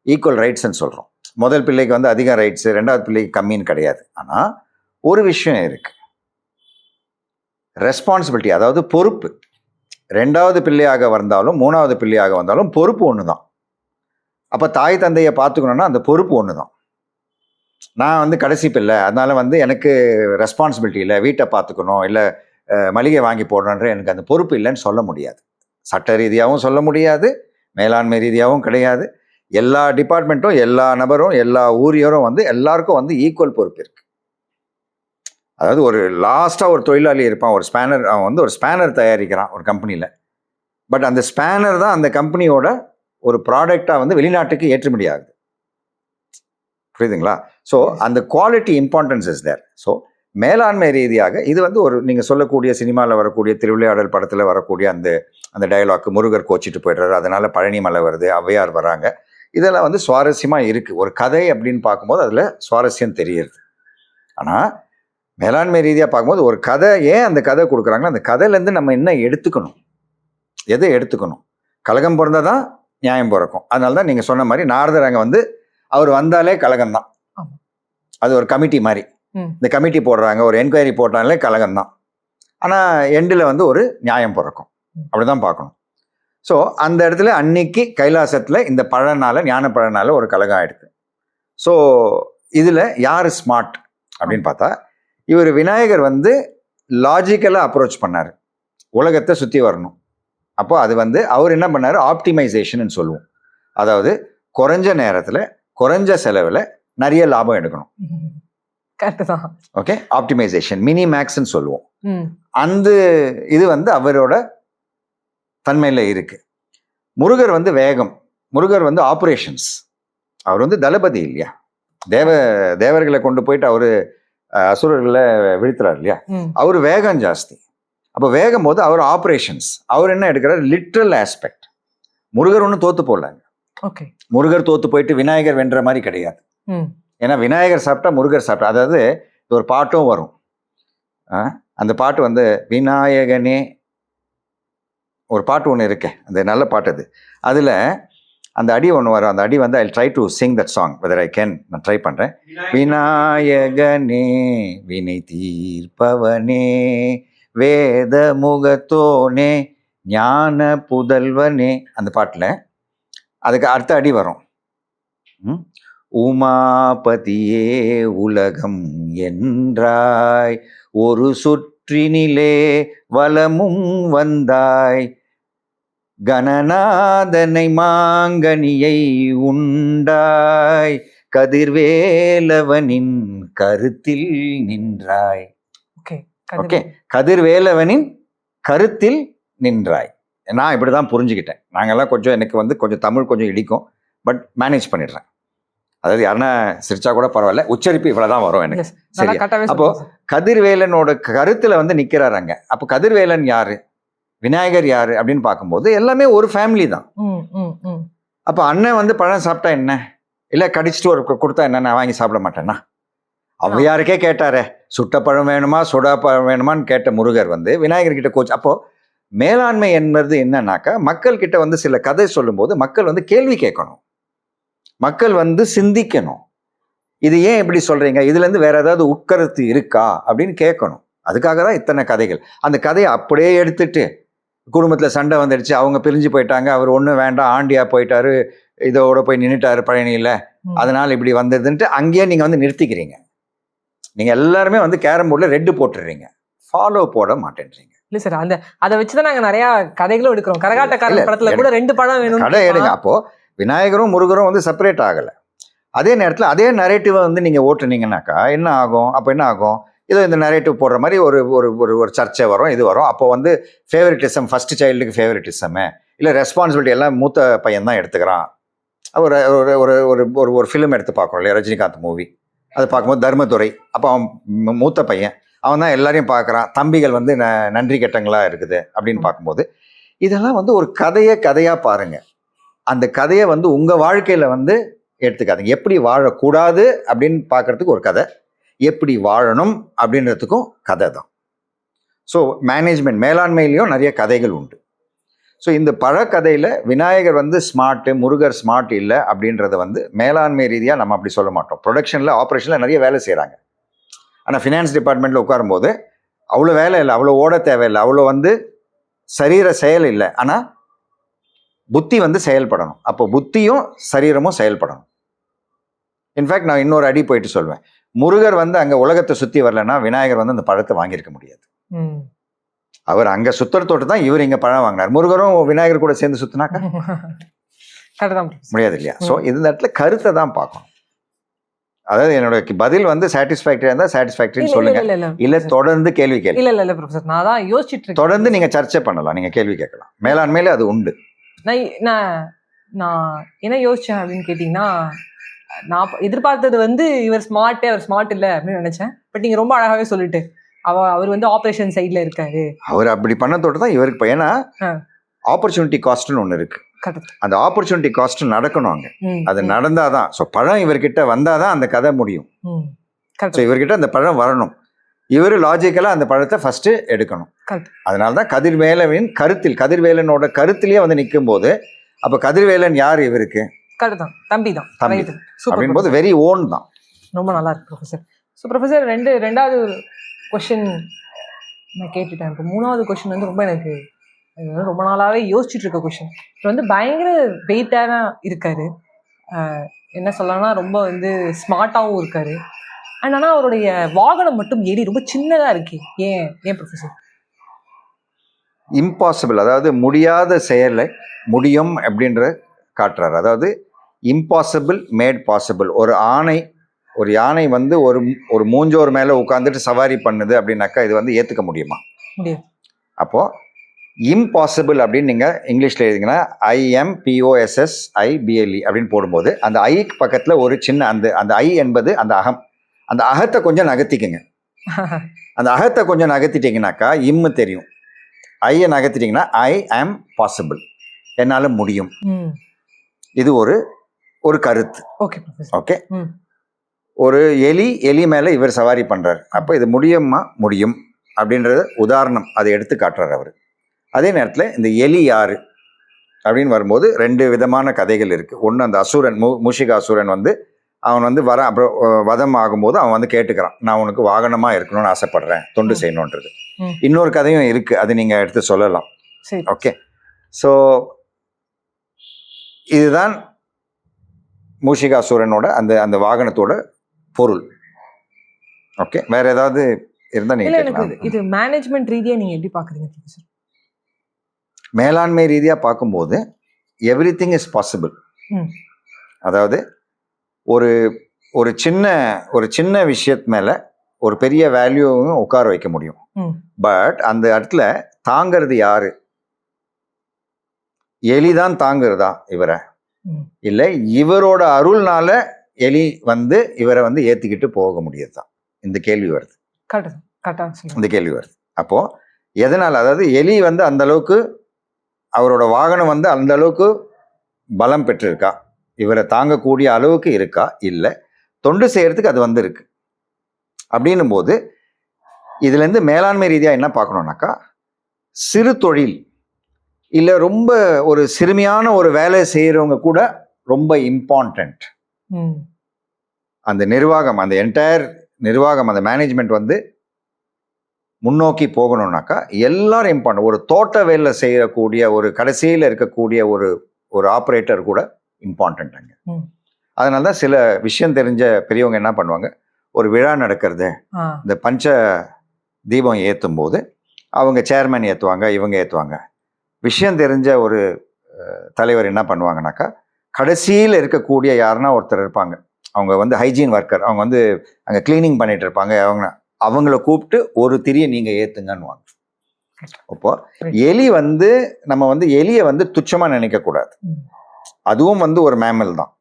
ஈக்குவல் ரைட்ஸ்ன்னு சொல்கிறோம். முதல் பிள்ளைக்கு வந்து அதிக ரைட்ஸு, ரெண்டாவது பிள்ளைக்கு கம்மின்னு கிடையாது. ஆனால் ஒரு விஷயம் இருக்குது, ரெஸ்பான்சிபிலிட்டி, அதாவது பொறுப்பு. ரெண்டாவது பிள்ளையாக வந்தாலும் மூணாவது பிள்ளையாக வந்தாலும் பொறுப்பு ஒன்று தான். அப்போ தாய் தந்தையை பார்த்துக்கணுன்னா அந்த பொறுப்பு ஒன்று தான். நான் வந்து கடைசி பிள்ளை, அதனால வந்து எனக்கு ரெஸ்பான்சிபிலிட்டி இல்லை, வீட்டை பார்த்துக்கணும், இல்லை மளிகை வாங்கி போடணுன்ற எனக்கு அந்த பொறுப்பு இல்லைன்னு சொல்ல முடியாது. சட்ட ரீதியாகவும் சொல்ல முடியாது, மேலாண்மை ரீதியாகவும் கிடையாது. எல்லா டிபார்ட்மெண்ட்டும், எல்லா நபரும், எல்லா ஊழியரும் வந்து எல்லாருக்கும் வந்து ஈக்குவல் பொறுப்பு இருக்கு. அதாவது ஒரு லாஸ்ட்டாக ஒரு தொழிலாளி இருப்பான், ஒரு ஸ்பேனர், அவன் வந்து ஒரு ஸ்பேனர் தயாரிக்கிறான் ஒரு கம்பெனியில். பட் அந்த ஸ்பேனர் தான் அந்த கம்பெனியோட ஒரு ப்ராடக்டாக வந்து வெளிநாட்டுக்கு ஏற்றுமதி ஆகுது. புரியுதுங்களா? ஸோ அந்த quality importance is there. So மேலாண்மை ரீதியாக இது வந்து ஒரு நீங்கள் சொல்லக்கூடிய சினிமாவில் வரக்கூடிய திருவிளையாடல் படத்தில் வரக்கூடிய அந்த டயலாக், முருகர் கோச்சிட்டு போய்டுறாரு, அதனால பழனி மலை வருது, ஔவையார் வராங்க, இதெல்லாம் வந்து சுவாரஸ்யமாக இருக்குது. ஒரு கதை அப்படின்னு பார்க்கும்போது அதில் சுவாரஸ்யம் தெரியுது. ஆனால் மேலாண்மை ரீதியாக பார்க்கும்போது ஒரு கதை, ஏன் அந்த கதை கொடுக்குறாங்களோ அந்த கதையிலேருந்து நம்ம என்ன எடுத்துக்கணும், எதை எடுத்துக்கணும். கலகம் பிறந்தால் தான் நியாயம் பிறக்கும். அதனால தான் நீங்கள் சொன்ன மாதிரி நாரதர் அங்கே வந்து அவர் வந்தாலே கலகம்தான். அது ஒரு கமிட்டி மாதிரி, இந்த கமிட்டி போடுறாங்க, ஒரு என்கொயரி போட்டாலே கலகம்தான். ஆனால் எண்டில் வந்து ஒரு நியாயம் பிறக்கும். அப்படி தான் பார்க்கணும். ஸோ அந்த இடத்துல அன்னைக்கு கைலாசத்தில் இந்த பழனால, ஞான பழனால ஒரு கலகம் ஆயிடுது. ஸோ இதில் யார் ஸ்மார்ட் அப்படின்னு பார்த்தா, இவர் விநாயகர் வந்து லாஜிக்கலாக அப்ரோச் பண்ணார், உலகத்தை சுற்றி வரணும். அப்போ அது வந்து அவர் என்ன பண்ணார், ஆப்டிமைசேஷன் சொல்லுவோம். அதாவது குறைஞ்ச நேரத்தில் குறைஞ்ச செலவில் நிறைய லாபம் எடுக்கணும். ஓகே, ஆப்டிமைசேஷன், மினி மேக்ஸ்ன்னு சொல்லுவோம். அந்த இது வந்து அவரோட தன்மையில் இருக்கு. முருகர் வந்து வேகம், முருகர் வந்து ஆப்ரேஷன்ஸ். அவர் வந்து தளபதி இல்லையா, தேவர்களை கொண்டு போயிட்டு அவரு அசுரர்களை வீழ்த்துறாரு இல்லையா, அவர் வேகம் ஜாஸ்தி. அப்போ வேகம் போது அவர் ஆப்ரேஷன்ஸ், அவர் என்ன எடுக்கிறார், லிட்ரல் ஆஸ்பெக்ட். முருகர் ஒன்றும் தோத்து போடலாங்க. முருகர் தோத்து போயிட்டு விநாயகர் வென்ற மாதிரி கிடையாது. ஏன்னா விநாயகர் சாப்பிட்டா முருகர் சாப்பிட்டா, அதாவது ஒரு பாட்டும் வரும். அந்த பாட்டு வந்து விநாயகனே ஒரு பாட்டு ஒன்று இருக்கே, அந்த நல்ல பாட்டு அது. அதில் அந்த அடி ஒன்று வரும். அந்த அடி வந்து I try to Singh that song whether I can, நான் ட்ரை பண்ணுறேன். விநாயகனே வினை தீர்ப்பவனே வேத முகத்தோனே ஞான புதல்வனே, அந்த பாட்டில் அதுக்கு அடுத்த அடி வரும். உமாபதியே உலகம் என்றாய், ஒரு சுற்றினிலே வலமும் வந்தாய், கணநாதனை மாங்கனியை உண்டாய், கதிர்வேலவனின் கருத்தில் நின்றாய். ஓகே, கதிர்வேலவனின் கருத்தில் நின்றாய். நான் இப்படிதான் புரிஞ்சுக்கிட்டேன். நாங்கெல்லாம் கொஞ்சம் எனக்கு வந்து கொஞ்சம் தமிழ் கொஞ்சம் இடிக்கும், பட் மேனேஜ் பண்ணிடுறேன். அதாவது யாருன்னா சிரிச்சா கூட பரவாயில்ல, உச்சரிப்பு இவ்வளவுதான் வரும் எனக்கு. சரி, அப்போ கதிர்வேலனோட கருத்துல வந்து நிக்கிறாரு அங்க. அப்போ கதிர்வேலன் யாரு, விநாயகர் யாரு அப்படின்னு பார்க்கும்போது எல்லாமே ஒரு ஃபேமிலி தான். அப்ப அண்ணன் வந்து பழம் சாப்பிட்டா என்ன, இல்ல கடிச்சிட்டு ஒரு கொடுத்தா என்ன, நான் வாங்கி சாப்பிட மாட்டேன்னா? ஔவையாருக்கே கேட்டாரே, சுட்ட பழம் வேணுமா சுடா பழம் வேணுமான்னு கேட்ட முருகர் வந்து விநாயகர் கிட்ட கோச். அப்போ மேலாண்மை என்பது என்னன்னாக்கா, மக்கள் கிட்ட வந்து சில கதை சொல்லும் போது மக்கள் வந்து கேள்வி கேட்கணும், மக்கள் வந்து சிந்திக்கணும். இது ஏன் இப்படி சொல்றீங்க, இதுல இருந்து வேற ஏதாவது உட்கருத்து இருக்கா அப்படின்னு கேட்கணும். அதுக்காக தான் இத்தனை கதைகள். அந்த கதையை அப்படியே எடுத்துட்டு குடும்பத்துல சண்டை வந்துடுச்சு, அவங்க பிரிஞ்சு போயிட்டாங்க, அவர் ஒன்றும் வேண்டாம் ஆண்டியா போயிட்டாரு, இதோட போய் நின்றுட்டாரு பழனியில, அதனால இப்படி வந்ததுன்ட்டு அங்கேயே நீங்க வந்து நிறுத்திக்கிறீங்க. நீங்க எல்லாருமே வந்து கேரம் போர்ட்ல ரெட்டு போட்டுடுறீங்க, ஃபாலோ போட மாட்டேன்றீங்க. இல்ல சார், அந்த அதை வச்சுதான் நாங்க நிறைய கதைகளும் எடுக்கிறோம். கரகாட்டக்காரன் படத்துல கூட 2 படம் வேணும் கடை எடுங்க. அப்போ விநாயகரும் முருகரும் வந்து செப்பரேட் ஆகல. அதே நேரத்தில் அதே நரேட்டிவை வந்து நீங்க ஓட்டுனீங்கன்னாக்கா என்ன ஆகும்? அப்போ என்ன ஆகும்? ஏதோ இந்த நரேட்டிவ் போடுற மாதிரி ஒரு ஒரு ஒரு ஒரு சர்ச்சை வரும், இது வரும். அப்போ வந்து ஃபேவரட்டிசம், ஃபர்ஸ்ட் சைல்டுக்கு ஃபேவரட்டிசமே, இல்லை ரெஸ்பான்சிபிலிட்டி எல்லாம் மூத்த பையன் தான் எடுத்துக்கிறான். ஒரு ஒரு ஒரு ஒரு ஒரு ஃபிலிம் எடுத்து பார்க்குறோம் இல்லையா, ரஜினிகாந்த் மூவி, அதை பார்க்கும்போது தர்மதுரை, அப்போ அவன் மூத்த பையன், அவன் தான் எல்லாரையும் பார்க்குறான், தம்பிகள் வந்து நன்றி கெட்டங்களா இருக்குது அப்படின்னு பார்க்கும்போது, இதெல்லாம் வந்து ஒரு கதையாக பாருங்க. அந்த கதையை வந்து உங்கள் வாழ்க்கையில் வந்து எடுத்துக்காதுங்க. எப்படி வாழக்கூடாது அப்படின்னு பார்க்கறதுக்கு ஒரு கதை, எப்படி வாழணும் அப்படின்றதுக்கும் கதை தான். ஸோ மேனேஜ்மெண்ட், மேலாண்மையிலையும் நிறைய கதைகள் உண்டு. ஸோ இந்த பழக்கதையில் விநாயகர் வந்து ஸ்மார்ட்டு, முருகர் ஸ்மார்ட் இல்லை அப்படின்றத வந்து மேலாண்மை ரீதியாக நம்ம அப்படி சொல்ல மாட்டோம். ப்ரொடக்ஷனில், ஆப்ரேஷனில் நிறைய வேலை செய்கிறாங்க. ஆனால் ஃபினான்ஸ் டிபார்ட்மெண்ட்டில் உட்காரும்போது அவ்வளோ வேலை இல்லை, அவ்வளோ ஓட தேவையில்லை, அவ்வளோ வந்து சரீர செயல் இல்லை, ஆனால் புத்தி வந்து செயல்படணும். அப்போ புத்தியும் சரீரமும் செயல்படணும். இன்ஃபேக்ட் நான் இன்னொரு அடி போயிட்டு சொல்வேன், முருகர் வந்து அங்கே உலகத்தை சுற்றி வரலன்னா விநாயகர் வந்து அந்த பழத்தை வாங்கியிருக்க முடியாது. அவர் அங்கே சுத்தத்தோட்டு தான் இவர் இங்கே பழம் வாங்கினார். முருகரும் விநாயகர் கூட சேர்ந்து சுத்தினாக்கா முடியாது இல்லையா? ஸோ இந்த இடத்துல கருத்தை தான் பார்க்கணும். அதாவது என்னோட பதில் வந்து சாட்டிஸ்ஃபேக்டரியா இருந்தா சாட்டிஸ்ஃபேக்டரின்னு சொல்லுங்க, இல்ல தொடர்ந்து கேள்வி கேள்வி. இல்ல ப்ரொஃபசர், நான் தான் யோசிச்சுட்டு இருக்கேன். தொடர்ந்து நீங்க சர்ச்சை பண்ணலாம், நீங்க கேள்வி கேட்கலாம், மேலாண்மையில அது உண்டு. நான் என்ன யோசிச்சேன் அப்படின்னு கேட்டீங்கன்னா, நான் எதிர்பார்த்தது வந்து இவர் ஸ்மார்ட், அவர் ஸ்மார்ட் இல்லை அப்படின்னு நினைச்சேன். பட் நீங்க ரொம்ப அழகாவே சொல்லிட்டு, அவர் வந்து ஆபரேஷன் சைட்ல இருக்காரு, அவர் அப்படி பண்ணத்தோடு தான் இவருக்கு. ஏன்னா ஆப்பர்ச்சுனிட்டி காஸ்ட்னு ஒன்று இருக்கு. அந்த ஆப்பர்ச்சுனிட்டி காஸ்ட் நடக்கணும் அங்க, அது நடந்தாதான். ஸோ பழம் இவர்கிட்ட வந்தாதான் அந்த கதை முடியும். ஸோ இவர்கிட்ட அந்த பழம் வரணும், இவர் லாஜிக்கலா அந்த பழத்தை ஃபர்ஸ்ட் எடுக்கணும். அதனாலதான் கதிர்வேலனின் கருத்தில், கதிர்வேலனோட கருத்திலேயே வந்து நிற்கும் போது, அப்ப கதிர்வேலன் யார் இவருக்கு? தம்பி தான். அப்படின் போது வெரி ஓன் தான். ரொம்ப நல்லா இருக்கு ப்ரொஃபசர். ஸோ ப்ரொஃபசர், ரெண்டாவது கொஸ்டின் நான் கேட்டுட்டேன். இப்போ 3வது கொஸ்டின் வந்து ரொம்ப எனக்கு ரொம்ப நாளாவே யோசிச்சுட்டு இருக்க கொஸ்டின். இப்போ வந்து பயங்கர வெயிட்டான இருக்காரு, என்ன சொல்லலாம்னா ரொம்ப வந்து ஸ்மார்ட்டாகவும் இருக்காரு. அண்ட் ஆனால் அவருடைய வாகனம் மட்டும் ஏறி ரொம்ப சின்னதா இருக்கு. ஏன் ப்ரொஃபசர்? இம்பாசிபிள், அதாவது முடியாத செயலை முடியும் அப்படின்ற காட்டுறாரு. அதாவது இம்பாசிபிள் மேட் பாசிபிள். ஒரு யானை வந்து ஒரு மூஞ்சோர் மேல உட்காந்துட்டு சவாரி பண்ணுது அப்படின்னாக்கா இது வந்து ஏத்துக்க முடியுமா? அப்போ இம்பாசிபிள் அப்படின்னு நீங்க இங்கிலீஷ்ல எழுதிங்கன்னா IMPOSSIBLE அப்படின்னு போடும்போது அந்த ஐக்கு பக்கத்துல ஒரு சின்ன அந்த ஐ என்பது அந்த அகம், அந்த அகத்தை கொஞ்சம் நகர்த்திக்கங்க. அந்த அகத்தை கொஞ்சம் நகர்த்திட்டீங்கன்னாக்கா இம்மு தெரியும். ஐயை நகர்த்திட்டீங்கன்னா I am possible, என்னால முடியும். இது ஒரு கருத்து. ஓகே, ஒரு எலி மேல இவர் சவாரி பண்றாரு, அப்ப இது முடியும் அப்படின்றது உதாரணம், அதை எடுத்து காட்டுறாரு அவர். அதே நேரத்தில் இந்த எலி யாரு அப்படின்னு வரும்போது 2 விதமான கதைகள் இருக்கு. ஒன்று அந்த அசுரன், மூஷிக அசுரன் வந்து அவன் வந்து அப்புறம் வதம் ஆகும்போது அவன் வந்து கேட்டுக்கிறான், நான் உனக்கு வாகனமா இருக்கணும்னு ஆசைப்படுறேன், தொண்டு செய்யணுன்றது. இன்னொரு கதையும் இருக்கு, அது நீங்க எடுத்து சொல்லலாம். ஓகே, ஸோ இதுதான் மூஷிகாசுரனோட அந்த அந்த வாகனத்தோட பொருள். ஓகே, வேற ஏதாவது இருந்தா நீங்க இல்ல எனக்கு கேட்கலாம். இது மேனேஜ்மெண்ட் ரீதியா நீங்க எப்படி பாக்குறீங்க ப்ரொஃபசர்? மேலாண்மை ரீதியா பார்க்கும்போது எவ்ரிதிங் இஸ் பாசிபிள். ம். அதாவது ஒரு ஒரு சின்ன விஷயத்து மேல ஒரு பெரிய வேல்யூவும் உட்கார வைக்க முடியும். ம். பட் அந்த இடத்துல தாங்கிறது யாரு? எலிதான் தாங்குறதா இவரை? ம். இல்ல இவரோட அருள்னால எலி வந்து இவரை வந்து ஏத்திக்கிட்டு போக முடியுதுதான்? இந்த கேள்வி வருது. கரெக்டா சொல்லுங்க. இந்த கேள்வி வருது. அப்போ எதனால, அதாவது எலி வந்து அந்த அளவுக்கு அவரோட வாகனம் வந்து அந்த அளவுக்கு பலம் பெற்றிருக்கா, இவரை தாங்கக்கூடிய அளவுக்கு இருக்கா, இல்ல தொண்டு செய்யறதுக்கு அது வந்து இருக்கு அப்படின்னும் போது இதுல இருந்து மேலாண்மை ரீதியா என்ன பார்க்கணும்னாக்கா, சிறு தொழில் இல்ல ரொம்ப ஒரு சிறுமியான ஒரு வேலை செய்யறவங்க கூட ரொம்ப இம்பார்ட்டன்ட். ம். அந்த நிர்வாகம், அந்த என்டையர் நிர்வாகம், அந்த மேனேஜ்மெண்ட் வந்து முன்னோக்கி போகணும்னாக்கா எல்லாரும் இம்பார்ட்டன்ட். ஒரு தோட்ட வேலை செய்யக்கூடிய ஒரு கடைசியில் இருக்கக்கூடிய ஒரு ஆப்ரேட்டர் கூட இம்பார்ட்டன்ட் அங்க. அதனால தான் சில விஷயம் தெரிஞ்ச பெரியவங்க என்ன பண்ணுவாங்க, ஒரு விழா நடக்கிறது, இந்த பஞ்ச தீபம் ஏற்றும் போது அவங்க சேர்மன் ஏற்றுவாங்க, இவங்க ஏற்றுவாங்க. விஷயம் தெரிஞ்ச ஒரு தலைவர் என்ன பண்ணுவாங்கனாக்கா, கடைசியில் இருக்கக்கூடிய யாருன்னா ஒருத்தர் இருப்பாங்க, அவங்க வந்து ஹைஜீன் ஒர்க்கர், அவங்க வந்து அங்கே கிளீனிங் பண்ணிட்டு இருப்பாங்க, அவங்கள கூப்பிட்டு ஒரு திரியை நீங்க ஏத்துங்கன்னு. அப்போ எலி வந்து நம்ம வந்து எலியை வந்து துச்சமா நினைக்க கூடாது. அதுவும் வந்து ஒரு மேமல் தான்.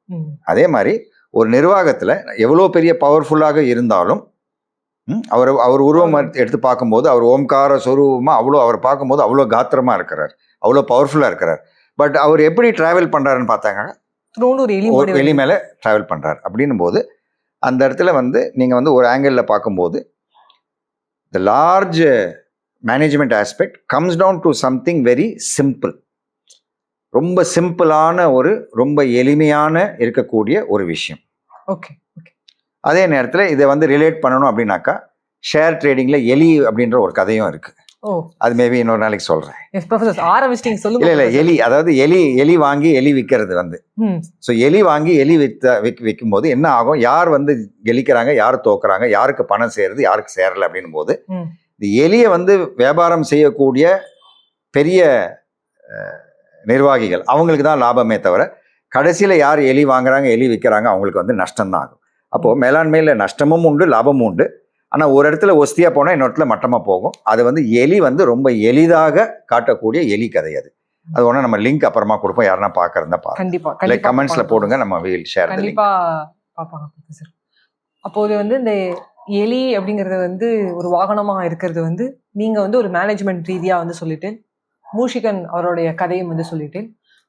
அதே மாதிரி ஒரு நிர்வாகத்துல எவ்வளவு பெரிய பவர்ஃபுல்லாக இருந்தாலும் அவர் உருவம் எடுத்து பார்க்கும்போது அவர் ஓம்கார சொரூபமா அவர் பார்க்கும்போது அவ்வளோ காத்திரமா இருக்கிறார், அவ்வளோ பவர்ஃபுல்லா இருக்கிறார். பட் அவர் எப்படி டிராவல் பண்றாருன்னு பார்த்தாங்க, ஒரு எலி மேல டிராவல் பண்றாரு. அப்படின்னும் போது அந்த இடத்துல வந்து நீங்க வந்து ஒரு ஆங்கிள் பார்க்கும்போது the large management aspect comes down to something very simple. ரொம்ப சிம்பிளான ரொம்ப எளிமையான இருக்கக்கூடிய ஒரு விஷயம். ஓகே. அதே நேரத்தில் இதை வந்து ரிலேட் பண்ணணும் அப்படின்னாக்கா, ஷேர் ட்ரேடிங்ல எலி அப்படின்ற ஒரு கதையும் இருக்கு. அது மேபி இன்னொரு நாளைக்கு சொல்றேன். இல்ல எலி, அதாவது எலி வாங்கி எலி விற்கிறது வந்து, ஸோ எலி வாங்கி எலி விற்கும் போது என்ன ஆகும், யார் வந்து கெலிக்கிறாங்க, யார் தோக்குறாங்க, யாருக்கு பணம் சேருது, யாருக்கு சேரல அப்படின்னும் போது இந்த எலியை வந்து வியாபாரம் செய்யக்கூடிய பெரிய நிர்வாகிகள் அவங்களுக்கு தான் லாபமே தவிர, கடைசியில யார் எலி வாங்குறாங்க எலி விற்கிறாங்க அவங்களுக்கு வந்து நஷ்டம் தான் ஆகும். அப்போ மேலாண்மையில நஷ்டமும் உண்டு, லாபமும் உண்டு. ஆனா ஒரு இடத்துல ஒஸ்தியா போனா இன்னொரு இடத்துல மட்டமா போகும். அது வந்து எலி வந்து ரொம்ப எளிதாக காட்டக்கூடிய எலி கதை. அது ஒண்ணு நம்ம லிங்க் அப்புறமா கொடுப்போம், யாருன்னா பாக்குறதா பாருங்க. கண்டிப்பா கமெண்ட்ஸ்ல போடுங்க, நம்ம வீல் ஷேர் கண்டிப்பா பாப்பாங்க ப்ரொஃபசர். அப்போது வந்து இந்த எலி அப்படிங்கறது வந்து ஒரு வாகனமா இருக்கிறது வந்து நீங்க வந்து ஒரு மேனேஜ்மெண்ட் ரீதியா வந்து சொல்லிட்டு, மூஷிகன் அவருடைய கதையும் வந்து சொல்லிட்டு,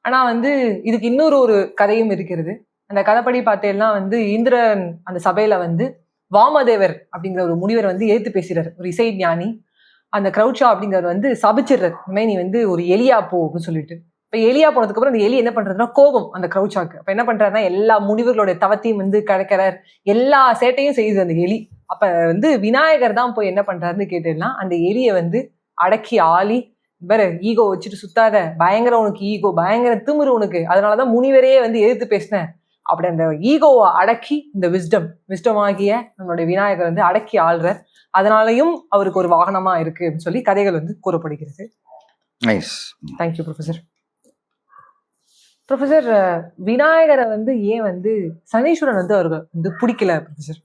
ஆனா வந்து இதுக்கு இன்னொரு கதையும் இருக்கிறது. அந்த கதைப்படி பார்த்தேன்னா வந்து இந்திரன் அந்த சபையில வந்து வாமதேவர் அப்படிங்கிற ஒரு முனிவர் வந்து ஏத்து பேசுறாரு, ஒரு இசை ஞானி. அந்த கிரௌட்சா அப்படிங்கிறவர் வந்து சபிச்சிடுறாரு, இனிமே நீ வந்து ஒரு எலியா போ அப்படின்னு சொல்லிட்டு. இப்ப எலியா போனதுக்கு அப்புறம் அந்த எலி என்ன பண்றதுன்னா கோபம் அந்த கிரௌச்சாக்கு. அப்ப என்ன பண்றாருன்னா எல்லா முனிவர்களுடைய தவத்தையும் வந்து கிடைக்கிறார், எல்லா சேட்டையும் செய்யுது அந்த எலி. அப்ப வந்து விநாயகர் தான் போய் என்ன பண்றாருன்னு கேட்டேன்னா, அந்த எலியை வந்து அடக்கி ஆளி, வேற ஈகோ வச்சுட்டு சுத்தாத, பயங்கர உனக்கு ஈகோ, பயங்கர திமிரு உனக்கு, அதனாலதான் முனிவரையே வந்து எதிர்த்து பேசினேன். அப்படி அந்த ஈகோவை அடக்கி இந்த விஸ்டம் ஆகிய நம்மளுடைய விநாயகர் வந்து அடக்கி ஆள்றார். அதனாலையும் அவருக்கு ஒரு வாகனமா இருக்கு அப்படின்னு சொல்லி கதைகள் வந்து கூறப்படுகிறது. Thank you professor. ப்ரொஃபசர், விநாயகரை வந்து ஏன் வந்து சனீஸ்வரன் வந்து அவர்கள் வந்து பிடிக்கல ப்ரொஃபசர்?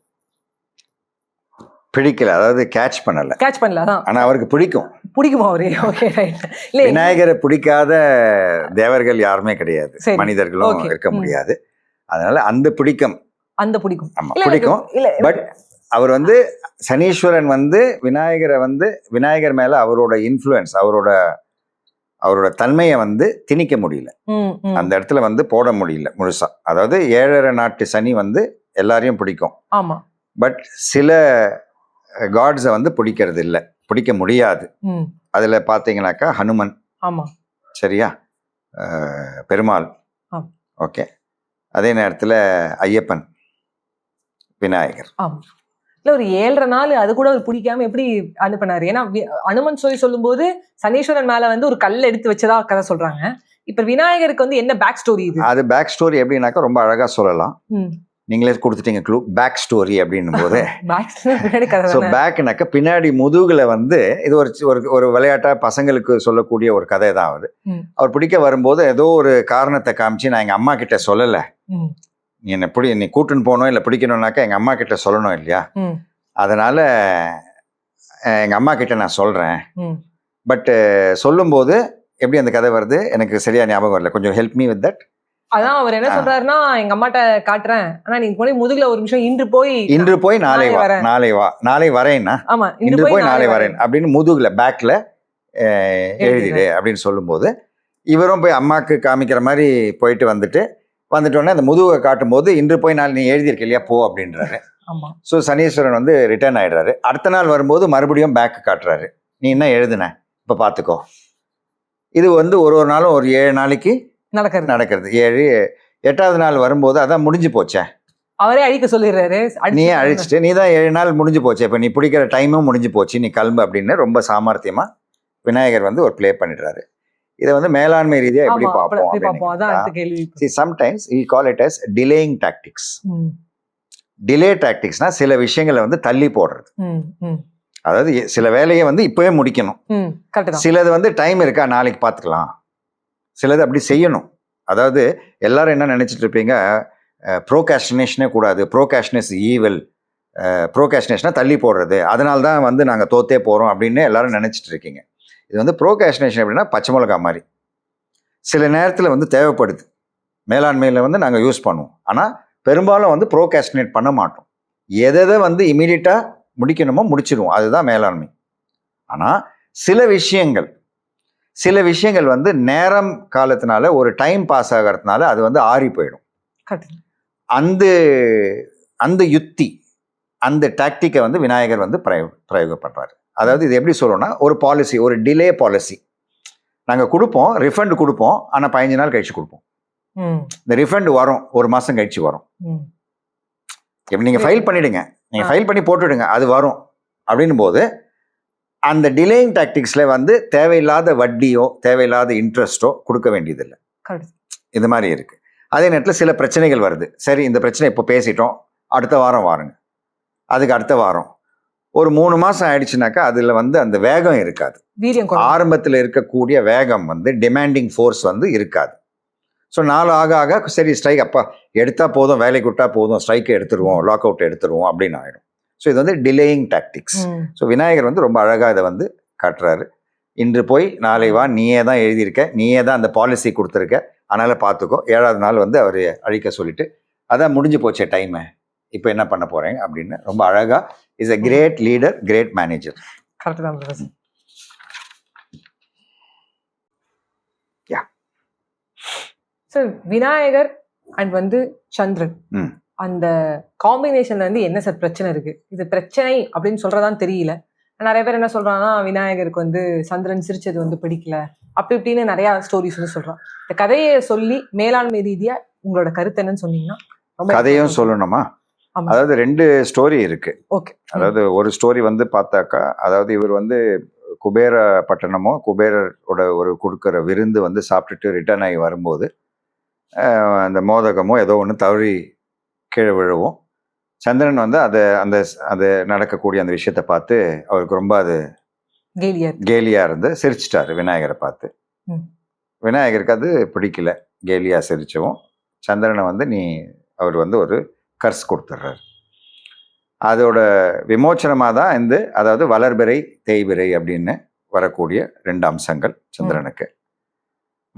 பிடிக்கல, அதாவது கேட்ச் பண்ணல. ஆனா அவருக்கு பிடிக்குமா அவரே? Okay right. இல்ல, விநாயகரை பிடிக்காத தேவர்கள் யாருமே கிடையாது, மனிதர்களும் இருக்க முடியாது. அதனால அந்த பிடிக்கும். ஆமா பிடிக்கும். பட் அவர் வந்து சனீஸ்வரன் வந்து விநாயகர் மேல அவரோட இன்ஃப்ளூயன்ஸ், அவரோட தன்மையை வந்து திணிக்க முடியல, அந்த இடத்துல வந்து போட முடியல முழுசா. அதாவது 7.5 நாட்டு சனி வந்து எல்லாரையும் பிடிக்கும். ஆமா. பட் சில காட்ஸை வந்து பிடிக்கிறது இல்லை, பிடிக்க முடியாது. அதுல பாத்தீங்கன்னாக்கா ஹனுமன், ஆமா சரியா, பெருமாள், ஓகே, அதே நேரத்துல ஐயப்பன், விநாயகர். இல்ல ஒரு 7.5 நாள் அது கூட அவர் பிடிக்காம எப்படி அனுப்பினாரு? ஏன்னா அனுமன் சொல்லும் போது சனீஸ்வரன் மேல வந்து ஒரு கல் எடுத்து வச்சதா கதை சொல்றாங்க. இப்ப விநாயகருக்கு வந்து என்ன பேக் ஸ்டோரி இது? அது பேக் ஸ்டோரி எப்படின்னாக்கா ரொம்ப அழகா சொல்லலாம். ம். நீங்களே கொடுத்துட்டீங்க க்ளூ. பேக் ஸ்டோரி அப்படின்னும் போது பேக் பின்னாடி கதை ஸோ தானே. பேக்னாக்க பின்னாடி முதுகுல வந்து இது ஒரு விளையாட்டா பசங்களுக்கு சொல்லக்கூடிய ஒரு கதை தான் அது. ம். அவர் பிடிக்க வரும்போது ஏதோ ஒரு காரணத்தை காமிச்சு, நான் எங்க அம்மா கிட்ட சொல்லலை, ம். நீ கூட்டுன்னு போகணும் இல்லை பிடிக்கணும்னாக்கா எங்க அம்மா கிட்ட சொல்லணும் இல்லையா, ம். அதனால எங்க அம்மா கிட்ட நான் சொல்றேன். ம். பட் சொல்லும்போது எப்படி அந்த கதை வருது எனக்கு சரியா ஞாபகம் வரல. கொஞ்சம் ஹெல்ப் மீ வித் தட். அதான் அவர் என்ன சொல்றாருன்னா, எங்க அம்மாட்ட காட்டுறேன், ஆனா நீங்க போய் முதுகுல ஒரு நிமிஷம் இன்று போய் நாளை வா, நாளை வரேன்னா, ஆமா இன்று போய் நாளை வரேன் அப்படின்னு முதுகுல பேக்ல எழுதிடு அப்படின்னு சொல்லும்போது, இவரும் போய் அம்மாக்கு காமிக்கிற மாதிரி போயிட்டு வந்துட்டோன்னே அந்த முதுகை காட்டும் போது, இன்று போய் நாளை நீ எழுதியிருக்க இல்லையா போ அப்படின்றாரு. ஸோ சனீஸ்வரன் வந்து ரிட்டர்ன் ஆயிடுறாரு. அடுத்த நாள் வரும்போது மறுபடியும் பேக் காட்டுறாரு. நீ என்ன எழுதுன இப்ப பாத்துக்கோ. இது வந்து ஒரு நாளும் ஒரு 7 நாளைக்கு நடக்கிறது. 7 8வது நாள் வரும்போது அதான் முடிஞ்சு போச்சே, அவரே அழிக்க சொல்லிடுறாரு. நீயே அழிச்சிட்டு நீ தான் 7 நாள் முடிஞ்சு போச்சு, இப்ப நீ பிடிக்கிற டைமும் முடிஞ்சு போச்சு, நீ கிளம்பு அப்படின்னு ரொம்ப சாமர்த்தியமா விநாயகர் வந்து ஒரு பிளே பண்ணிடுறாரு. இதை வந்து மேலாண்மை ரீதியா எப்படி பார்ப்போம்? Sometimes we call it as delaying tactics. Delay டாக்டிக்ஸ்னா சில விஷயங்களை வந்து தள்ளி போடுறது. அதாவது சில வேலையை வந்து இப்பவே முடிக்கணும், சிலது வந்து டைம் இருக்கா நாளைக்கு பார்த்துக்கலாம், சிலது அப்படி செய்யணும். அதாவது எல்லாரும் என்ன நினைச்சிட்டு இருப்பீங்க, ப்ரோகாஸ்டினேஷனே கூடாது, ப்ரோகாஸ்டினேஷன் ஈவில், ப்ரோகாஸ்டினேஷனா தள்ளி போடுறது, அதனால தான் வந்து நாங்கள் தோத்தே போகிறோம் அப்படின்னு எல்லாரும் நினச்சிட்டு இருக்கீங்க. இது வந்து ப்ரோகாஸ்டினேஷன் அப்படின்னா பச்சை மிளகா மாதிரி, சில நேரத்தில் வந்து தேவைப்படுது, மேலாண்மையில் வந்து நாங்கள் யூஸ் பண்ணுவோம். ஆனால் பெரும்பாலும் வந்து ப்ரோகாஸ்டினேட் பண்ண மாட்டோம். எதை வந்து இமீடியட்டாக முடிக்கணுமோ முடிச்சிடுவோம், அதுதான் மேலாண்மை. ஆனால் சில விஷயங்கள் வந்து நேரம் காலத்தினால ஒரு டைம் பாஸ் ஆகிறதுனால அது வந்து ஆறி போயிடும். அந்த யுக்தி, அந்த டாக்டிக்கை வந்து விநாயகர் வந்து பிரயோகப்படுறாரு. அதாவது இது எப்படி சொல்லணும்னா, ஒரு பாலிசி, ஒரு டிலே பாலிசி நாங்கள் கொடுப்போம், ரிஃபண்ட் கொடுப்போம், ஆனால் 15 நாள் கழிச்சு கொடுப்போம். இந்த ரிஃபண்ட் வரும் 1 மாதம் கழிச்சு வரும். எப்படி நீங்கள் ஃபைல் பண்ணிடுங்க, நீங்கள் ஃபைல் பண்ணி போட்டுடுங்க, அது வரும் அப்படின்னும் போது அந்த டிலேயிங் டாக்டிக்ஸில் வந்து தேவையில்லாத வட்டியோ தேவையில்லாத இன்ட்ரெஸ்ட்டோ கொடுக்க வேண்டியதில்லை. இது மாதிரி இருக்கு. அதே நேரத்தில் சில பிரச்சனைகள் வருது, சரி இந்த பிரச்சனை இப்போ பேசிட்டோம், அடுத்த வாரம் வாருங்க, அதுக்கு அடுத்த வாரம் ஒரு 3 மாதம் ஆயிடுச்சுனாக்கா அதில் வந்து அந்த வேகம் இருக்காது. ஆரம்பத்தில் இருக்கக்கூடிய வேகம் வந்து டிமாண்டிங் ஃபோர்ஸ் வந்து இருக்காது. ஸோ நாள் ஆக ஆக சரி ஸ்ட்ரைக் அப்பா எடுத்தால் போதும், வேலைக்கு விட்டா போதும், ஸ்ட்ரைக்கை எடுத்துருவோம், லாக் அவுட் எடுத்துருவோம் அப்படின்னு ஆகிடும். ஸோ இது வந்து டிலேயிங் டாக்டிக்ஸ். ஸோ விநாயகர் வந்து ரொம்ப அழகாக இதை வந்து காட்டுறாரு. இன்று போய் நாளை வா, நீயே தான் எழுதியிருக்க, நீயே தான் அந்த பாலிசி கொடுத்துருக்க, அதனால் பார்த்துக்கோ. 7வது நாள் வந்து அவர் அழிக்க சொல்லிட்டு, அதான் முடிஞ்சு போச்சே டைமு, இப்போ என்ன பண்ண போகிறேங்க அப்படின்னு ரொம்ப அழகாக. Is a great leader, great manager. Correct தான். சார் விநாயகர் அண்ட் வந்து சந்திரன், அந்த காம்பினேஷன்ல வந்து என்ன சார் பிரச்சனை இருக்கு? இது பிரச்சனை அப்படின்னு சொல்றதான் தெரியல. நிறைய பேர் என்ன சொல்றாங்கன்னா, விநாயகருக்கு வந்து சந்திரன் சிரிச்சது வந்து பிடிக்கல, அப்படி இப்படின்னு நிறைய ஸ்டோரிஸ் வந்து சொல்றான். இந்த கதையை சொல்லி மேலாண்மை ரீதியா உங்களோட கருத்து என்னன்னு சொன்னீங்கன்னா. கதையும் சொல்லணுமா? அதாவது 2 ஸ்டோரி இருக்கு. ஓகே. அதாவது ஒரு ஸ்டோரி வந்து பார்த்தாக்கா, அதாவது இவர் வந்து குபேர பட்டணமோ குபேரோட ஒரு கொடுக்குற விருந்து வந்து சாப்பிட்டுட்டு ரிட்டர்ன் ஆகி வரும்போது அந்த மோதகமோ ஏதோ ஒன்று தவறி கீழே விழவும், சந்திரன் வந்து அது நடக்கக்கூடிய அந்த விஷயத்தை பார்த்து அவருக்கு ரொம்ப அது கேலியா இருந்து சிரிச்சிட்டாரு விநாயகரை பார்த்து. விநாயகருக்கு அது பிடிக்கல, கேலியா சிரிச்சவும் சந்திரனை வந்து அவர் வந்து ஒரு கர்ஸ் கொடுத்துட்றாரு. அதோட விமோச்சனமாக தான் அதாவது வளர்பிறை தேய்பிறை அப்படின்னு வரக்கூடிய 2 அம்சங்கள் சந்திரனுக்கு.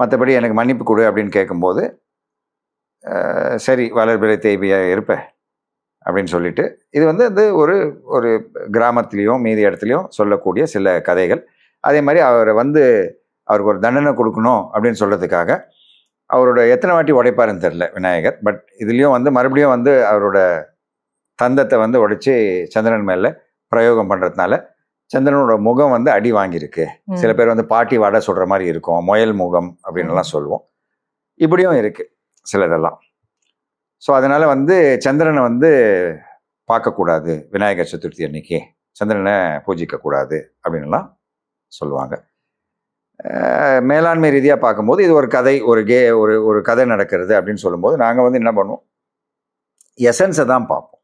மற்றபடி எனக்கு மன்னிப்பு கொடு அப்படின்னு கேட்கும்போது, சரி வளர்பிறை தேய்பியாக இருப்ப அப்படின்னு சொல்லிட்டு, இது வந்து ஒரு கிராமத்துலேயும் மீதி இடத்துலையும் சொல்லக்கூடிய சில கதைகள். அதே மாதிரி அவருக்கு ஒரு தண்டனை கொடுக்கணும் அப்படின்னு சொல்கிறதுக்காக அவரோட எத்தனை வாட்டி உடைப்பாருன்னு தெரில விநாயகர். பட் இதுலேயும் வந்து மறுபடியும் வந்து அவரோட தந்தத்தை வந்து உடைச்சி சந்திரன் மேலே பிரயோகம் பண்ணுறதுனால சந்திரனோட முகம் வந்து அடி வாங்கியிருக்கு. சில பேர் வந்து பாட்டி வடை சொல்கிற மாதிரி இருக்கும், முயல் முகம் அப்படின்லாம் சொல்லுவோம். இப்படியும் இருக்குது சிலதெல்லாம். ஸோ அதனால் வந்து சந்திரனை வந்து பார்க்கக்கூடாது, விநாயகர் சதுர்த்தி அன்னைக்கு சந்திரனை பூஜிக்கக்கூடாது அப்படின்லாம் சொல்லுவாங்க. மேலாண்மை ரீதியாக பார்க்கும்போது இது ஒரு கதை, ஒரு கதை நடக்கிறது அப்படின்னு சொல்லும்போது நாங்கள் வந்து என்ன பண்ணுவோம், எசன்ஸை தான் பார்ப்போம்.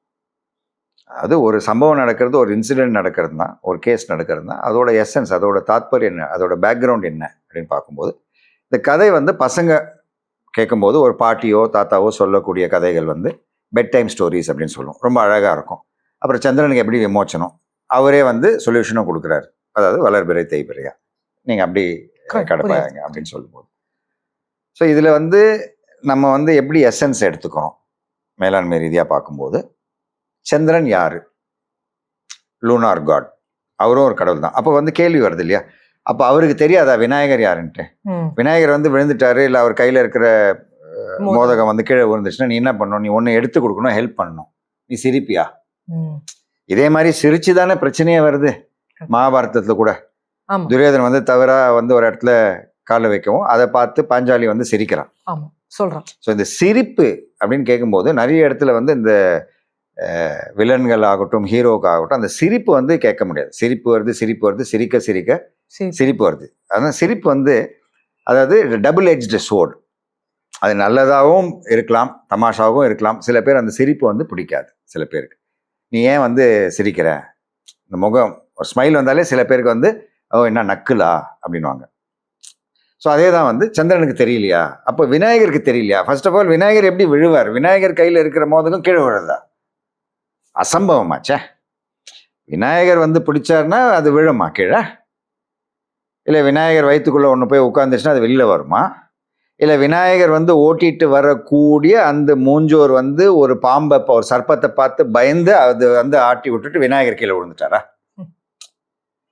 அது ஒரு சம்பவம் நடக்கிறது, ஒரு இன்சிடென்ட் நடக்கிறதுனா, ஒரு கேஸ் நடக்கிறதுனா அதோட எசன்ஸ், அதோட தாத்பரியம் என்ன, அதோட பேக்ரவுண்ட் என்ன அப்படின்னு பார்க்கும்போது இந்த கதை வந்து பசங்க கேட்கும்போது ஒரு பாட்டியோ தாத்தாவோ சொல்லக்கூடிய கதைகள் வந்து பெட் டைம் ஸ்டோரிஸ் அப்படின்னு சொல்லுவோம். ரொம்ப அழகாக இருக்கும். அப்புறம் சந்திரனுக்கு எப்படி விமோச்சனம், அவரே வந்து சொல்யூஷனும் கொடுக்குறாரு. அதாவது வளர்பிறை தேய்பிறையா நீங்கள் அப்படி கிடப்பாங்க அப்படின்னு சொல்லும்போது, ஸோ இதில் வந்து நம்ம வந்து எப்படி எசன்ஸ் எடுத்துக்கிறோம் மேலாண்மை ரீதியாக பார்க்கும்போது, சந்திரன் யாரு? லூனார் காட், அவரும் ஒரு கடவுள் தான். அப்போ வந்து கேள்வி வருது இல்லையா, அப்போ அவருக்கு தெரியாதா விநாயகர் யாருன்ட்டு? விநாயகர் வந்து விழுந்துட்டாரு, இல்லை அவர் கையில் இருக்கிற மோதகம் வந்து கீழே விழுந்துச்சுன்னா நீ என்ன பண்ணணும்? நீ ஒன்று எடுத்து கொடுக்கணும், ஹெல்ப் பண்ணணும். நீ சிரிப்பியா? இதே மாதிரி சிரிச்சு தானே பிரச்சனையே வருது மகாபாரதத்தில் கூட. துரியோதனன் வந்து தவறா வந்து ஒரு இடத்துல காலை வைக்கவும் அதை பார்த்து பாஞ்சாலி வந்து சிரிக்கிறான், சொல்றான். ஸோ இந்த சிரிப்பு அப்படின்னு கேட்கும்போது நிறைய இடத்துல வந்து இந்த வில்லன்கள் ஆகட்டும், ஹீரோவுக்கு ஆகட்டும், அந்த சிரிப்பு வந்து கேட்க முடியாது. சிரிப்பு வருது, சிரிக்க சிரிப்பு வருது. அதான் சிரிப்பு வந்து அதாவது டபுள் எட்ஜ்டு ஸ்வோர்ட். அது நல்லதாகவும் இருக்கலாம், தமாஷாகவும் இருக்கலாம். சில பேர் அந்த சிரிப்பு வந்து பிடிக்காது. சில பேருக்கு நீ ஏன் வந்து சிரிக்கிற, இந்த முகம் ஒரு ஸ்மைல் வந்தாலே சில பேருக்கு வந்து ஓ என்ன நக்குலா அப்படின்வாங்க. ஸோ அதே தான் வந்து சந்திரனுக்கு தெரியலையா, அப்போ விநாயகருக்கு தெரியலையா? ஃபர்ஸ்ட் ஆஃப் ஆல் விநாயகர் எப்படி விழுவார்? விநாயகர் கையில் இருக்கிற மோதகம் கீழே விழுதா? அசம்பவமாச்சே. விநாயகர் வந்து பிடிச்சாருன்னா அது விழுமா கீழே? இல்லை விநாயகர் வயிற்றுக்குள்ளே ஒன்று போய் உட்காந்துச்சுன்னா அது வெளியில் வருமா? இல்லை விநாயகர் வந்து ஓட்டிட்டு வரக்கூடிய அந்த மூஞ்சோர் வந்து ஒரு பாம்பை, ஒரு சர்ப்பத்தை பார்த்து பயந்து அது வந்து ஆட்டி விட்டுட்டு விநாயகர் கீழே விழுந்துட்டாரா?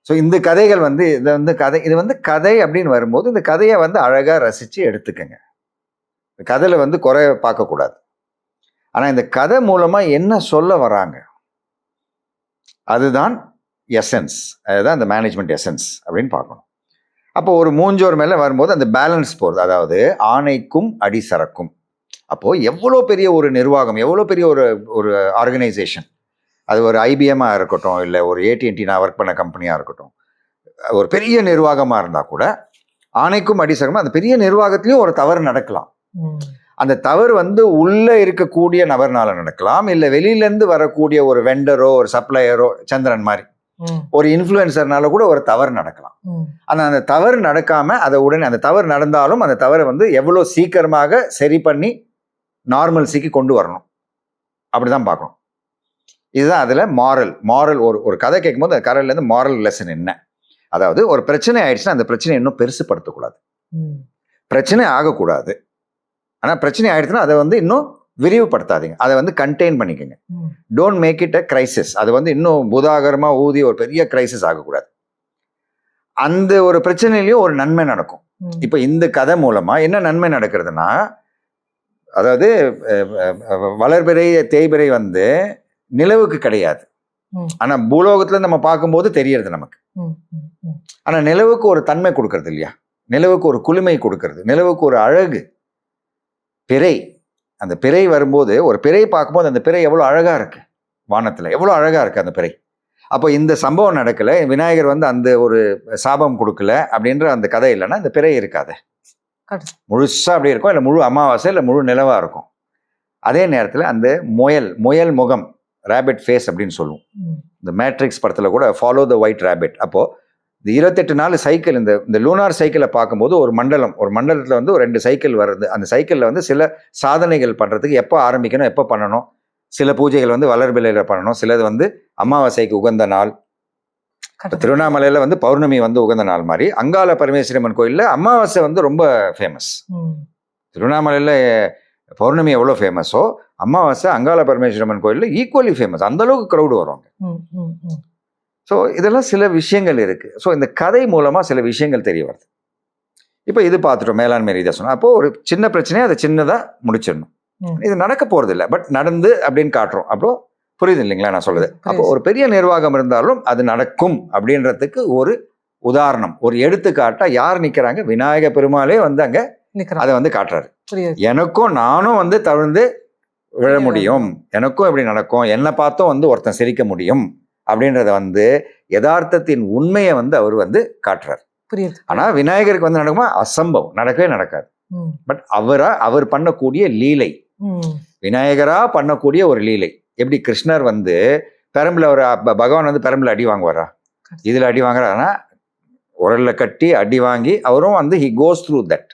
ஸோ இந்த கதைகள் வந்து இது வந்து கதை அப்படின்னு வரும்போது இந்த கதையை வந்து அழகாக ரசித்து எடுத்துக்கங்க. இந்த கதையில் வந்து குறை பார்க்கக்கூடாது. ஆனால் இந்த கதை மூலமாக என்ன சொல்ல வராங்க அதுதான் எசன்ஸ், அதுதான் இந்த மேனேஜ்மெண்ட் எசன்ஸ் அப்படின்னு பார்க்கணும். அப்போ ஒரு மூஞ்சோர் மேலே வரும்போது அந்த பேலன்ஸ் போகிறது, அதாவது ஆணைக்கும் அடி சரக்கும். அப்போது எவ்வளோ பெரிய ஒரு நிர்வாகம், எவ்வளோ பெரிய ஒரு ஆர்கனைசேஷன், அது ஒரு ஐபிஎம்மாக இருக்கட்டும், இல்லை ஒரு AT&T நான் ஒர்க் பண்ண கம்பெனியாக இருக்கட்டும், ஒரு பெரிய நிர்வாகமாக இருந்தால் கூட ஆணைக்கும் அடி சரக்கும். அந்த பெரிய நிர்வாகத்திலையும் ஒரு தவறு நடக்கலாம். அந்த தவறு வந்து உள்ளே இருக்கக்கூடிய நபர்னால நடக்கலாம், இல்லை வெளியிலேருந்து வரக்கூடிய ஒரு வெண்டரோ ஒரு சப்ளையரோ, சந்திரன் மாதிரி ஒரு இன்ஃப்ளூயன்சர்னால கூட ஒரு தவறு நடக்கலாம். ஆனால் அந்த தவறு நடக்காம அதை உடனே, அந்த தவறு நடந்தாலும் அந்த தவறை வந்து எவ்வளோ சீக்கிரமாக சரி பண்ணி நார்மல்சிக்கு கொண்டு வரணும், அப்படிதான் பார்க்கணும். இதுதான் அதில் மாரல். ஒரு கதை கேட்கும்போது அந்த கதையிலேருந்து மாரல் லெசன் என்ன, அதாவது ஒரு பிரச்சனை ஆயிடுச்சுன்னா அந்த பிரச்சனை இன்னும் பெருசுப்படுத்தக்கூடாது, பிரச்சனை ஆகக்கூடாது. ஆனால் பிரச்சனை ஆயிடுச்சுன்னா அதை வந்து இன்னும் விரிவுபடுத்தாதீங்க, அதை வந்து கண்டெயின் பண்ணிக்கோங்க. Don't make it a crisis. அது வந்து இன்னும் பூதாகரமாக ஊதி ஒரு பெரிய கிரைசிஸ் ஆகக்கூடாது. அந்த ஒரு பிரச்சனையிலையும் ஒரு நன்மை நடக்கும். இப்போ இந்த கதை மூலமாக என்ன நன்மை நடக்கிறதுனா, அதாவது வளர்பிறை தேய்பிறை வந்து நிலவுக்கு கிடையாது, ஆனால் பூலோகத்தில் நம்ம பார்க்கும்போது தெரியறது நமக்கு. ஆனால் நிலவுக்கு ஒரு தன்மை கொடுக்கறது இல்லையா, நிலவுக்கு ஒரு குளுமை கொடுக்கறது, நிலவுக்கு ஒரு அழகு. பிறை, அந்த பிறை வரும்போது ஒரு பிறை பார்க்கும்போது அந்த பிறை எவ்வளோ அழகாக இருக்கு, வானத்தில் எவ்வளோ அழகாக இருக்கு அந்த பிறை. அப்போ இந்த சம்பவம் நடக்கலை, விநாயகர் வந்து அந்த ஒரு சாபம் கொடுக்கல அப்படின்ற அந்த கதை இல்லைன்னா இந்த பிறை இருக்காது, முழுசாக அப்படி இருக்கும், இல்லை முழு அமாவாசை, இல்லை முழு நிலவாக இருக்கும். அதே நேரத்தில் அந்த முயல் முகம், ரேபிட் ஃபேஸ் அப்படின்னு சொல்லுவோம். இந்த மேட்ரிக்ஸ் படத்தில் கூட ஃபாலோ த ஒயிட் ரேபிட். அப்போது இந்த 28 நாள் சைக்கிள், இந்த லூனார் சைக்கிளை பார்க்கும்போது ஒரு மண்டலத்தில் வந்து ஒரு 2 சைக்கிள் வருது. அந்த சைக்கிளில் வந்து சில சாதனைகள் பண்ணுறதுக்கு எப்போ ஆரம்பிக்கணும், எப்போ பண்ணணும், சில பூஜைகள் வந்து வளர்பிறையில் பண்ணணும், சிலது வந்து அமாவாசைக்கு உகந்த நாள். திருவண்ணாமலையில் வந்து பௌர்ணமி வந்து உகந்த நாள் மாதிரி அங்காள பரமேஸ்வரியம்மன் கோயிலில் அமாவாசை வந்து ரொம்ப ஃபேமஸ். திருவண்ணாமலையில் பௌர்ணமி எவ்வளோ ஃபேமஸோ அமாவாசை அங்காள பரமேஸ்வரியம்மன் கோயிலில் ஈக்குவலி ஃபேமஸ். அந்தளவுக்கு க்ரௌடு வருவாங்க. ஸோ இதெல்லாம் சில விஷயங்கள் இருக்குது. ஸோ இந்த கதை மூலமாக சில விஷயங்கள் தெரிய வருது. இப்போ இது பார்த்துட்டோம், மேலாண்மை ரீதியாக சொன்னோம். அப்போது ஒரு சின்ன பிரச்சனையை அதை சின்னதாக முடிச்சிடணும். இது நடக்க போகிறது இல்லை, பட் நடந்து அப்படின்னு காட்டுறோம். அப்போ புரியுது இல்லைங்களா நான் சொல்லுது? அப்போ ஒரு பெரிய நிர்வாகம் இருந்தாலும் அது நடக்கும் அப்படின்றதுக்கு ஒரு உதாரணம், ஒரு எடுத்துக்காட்டாக யார் நிற்கிறாங்க? விநாயக பெருமாளே வந்து அங்கே அதை வந்து காட்டுறாரு. எனக்கும் நானும் வந்து தவிர்த்து விழ முடியும், எனக்கும் எப்படி நடக்கும், என்னை பார்த்தும் வந்து ஒருத்தன் சிரிக்க முடியும் அப்படின்றத வந்து யதார்த்தத்தின் உண்மையை வந்து அவர் வந்து காட்டுறார். புரியுது. ஆனா விநாயகருக்கு வந்து நடக்குமா? அசம்பவம், நடக்கவே நடக்காது. ம். பட் அவர் பண்ணக்கூடிய லீலை, ம். விநாயகரா பண்ணக்கூடிய ஒரு லீலை. எப்படி கிருஷ்ணர் வந்து பெரம்புல ஒரு பகவான் வந்து பெரம்புல அடி வாங்குவாரா? இதுல அடி வாங்குறாருன்னா உரல்ல கட்டி அடி வாங்கி அவரும் வந்து ஹி கோஸ் த்ரூ தட்.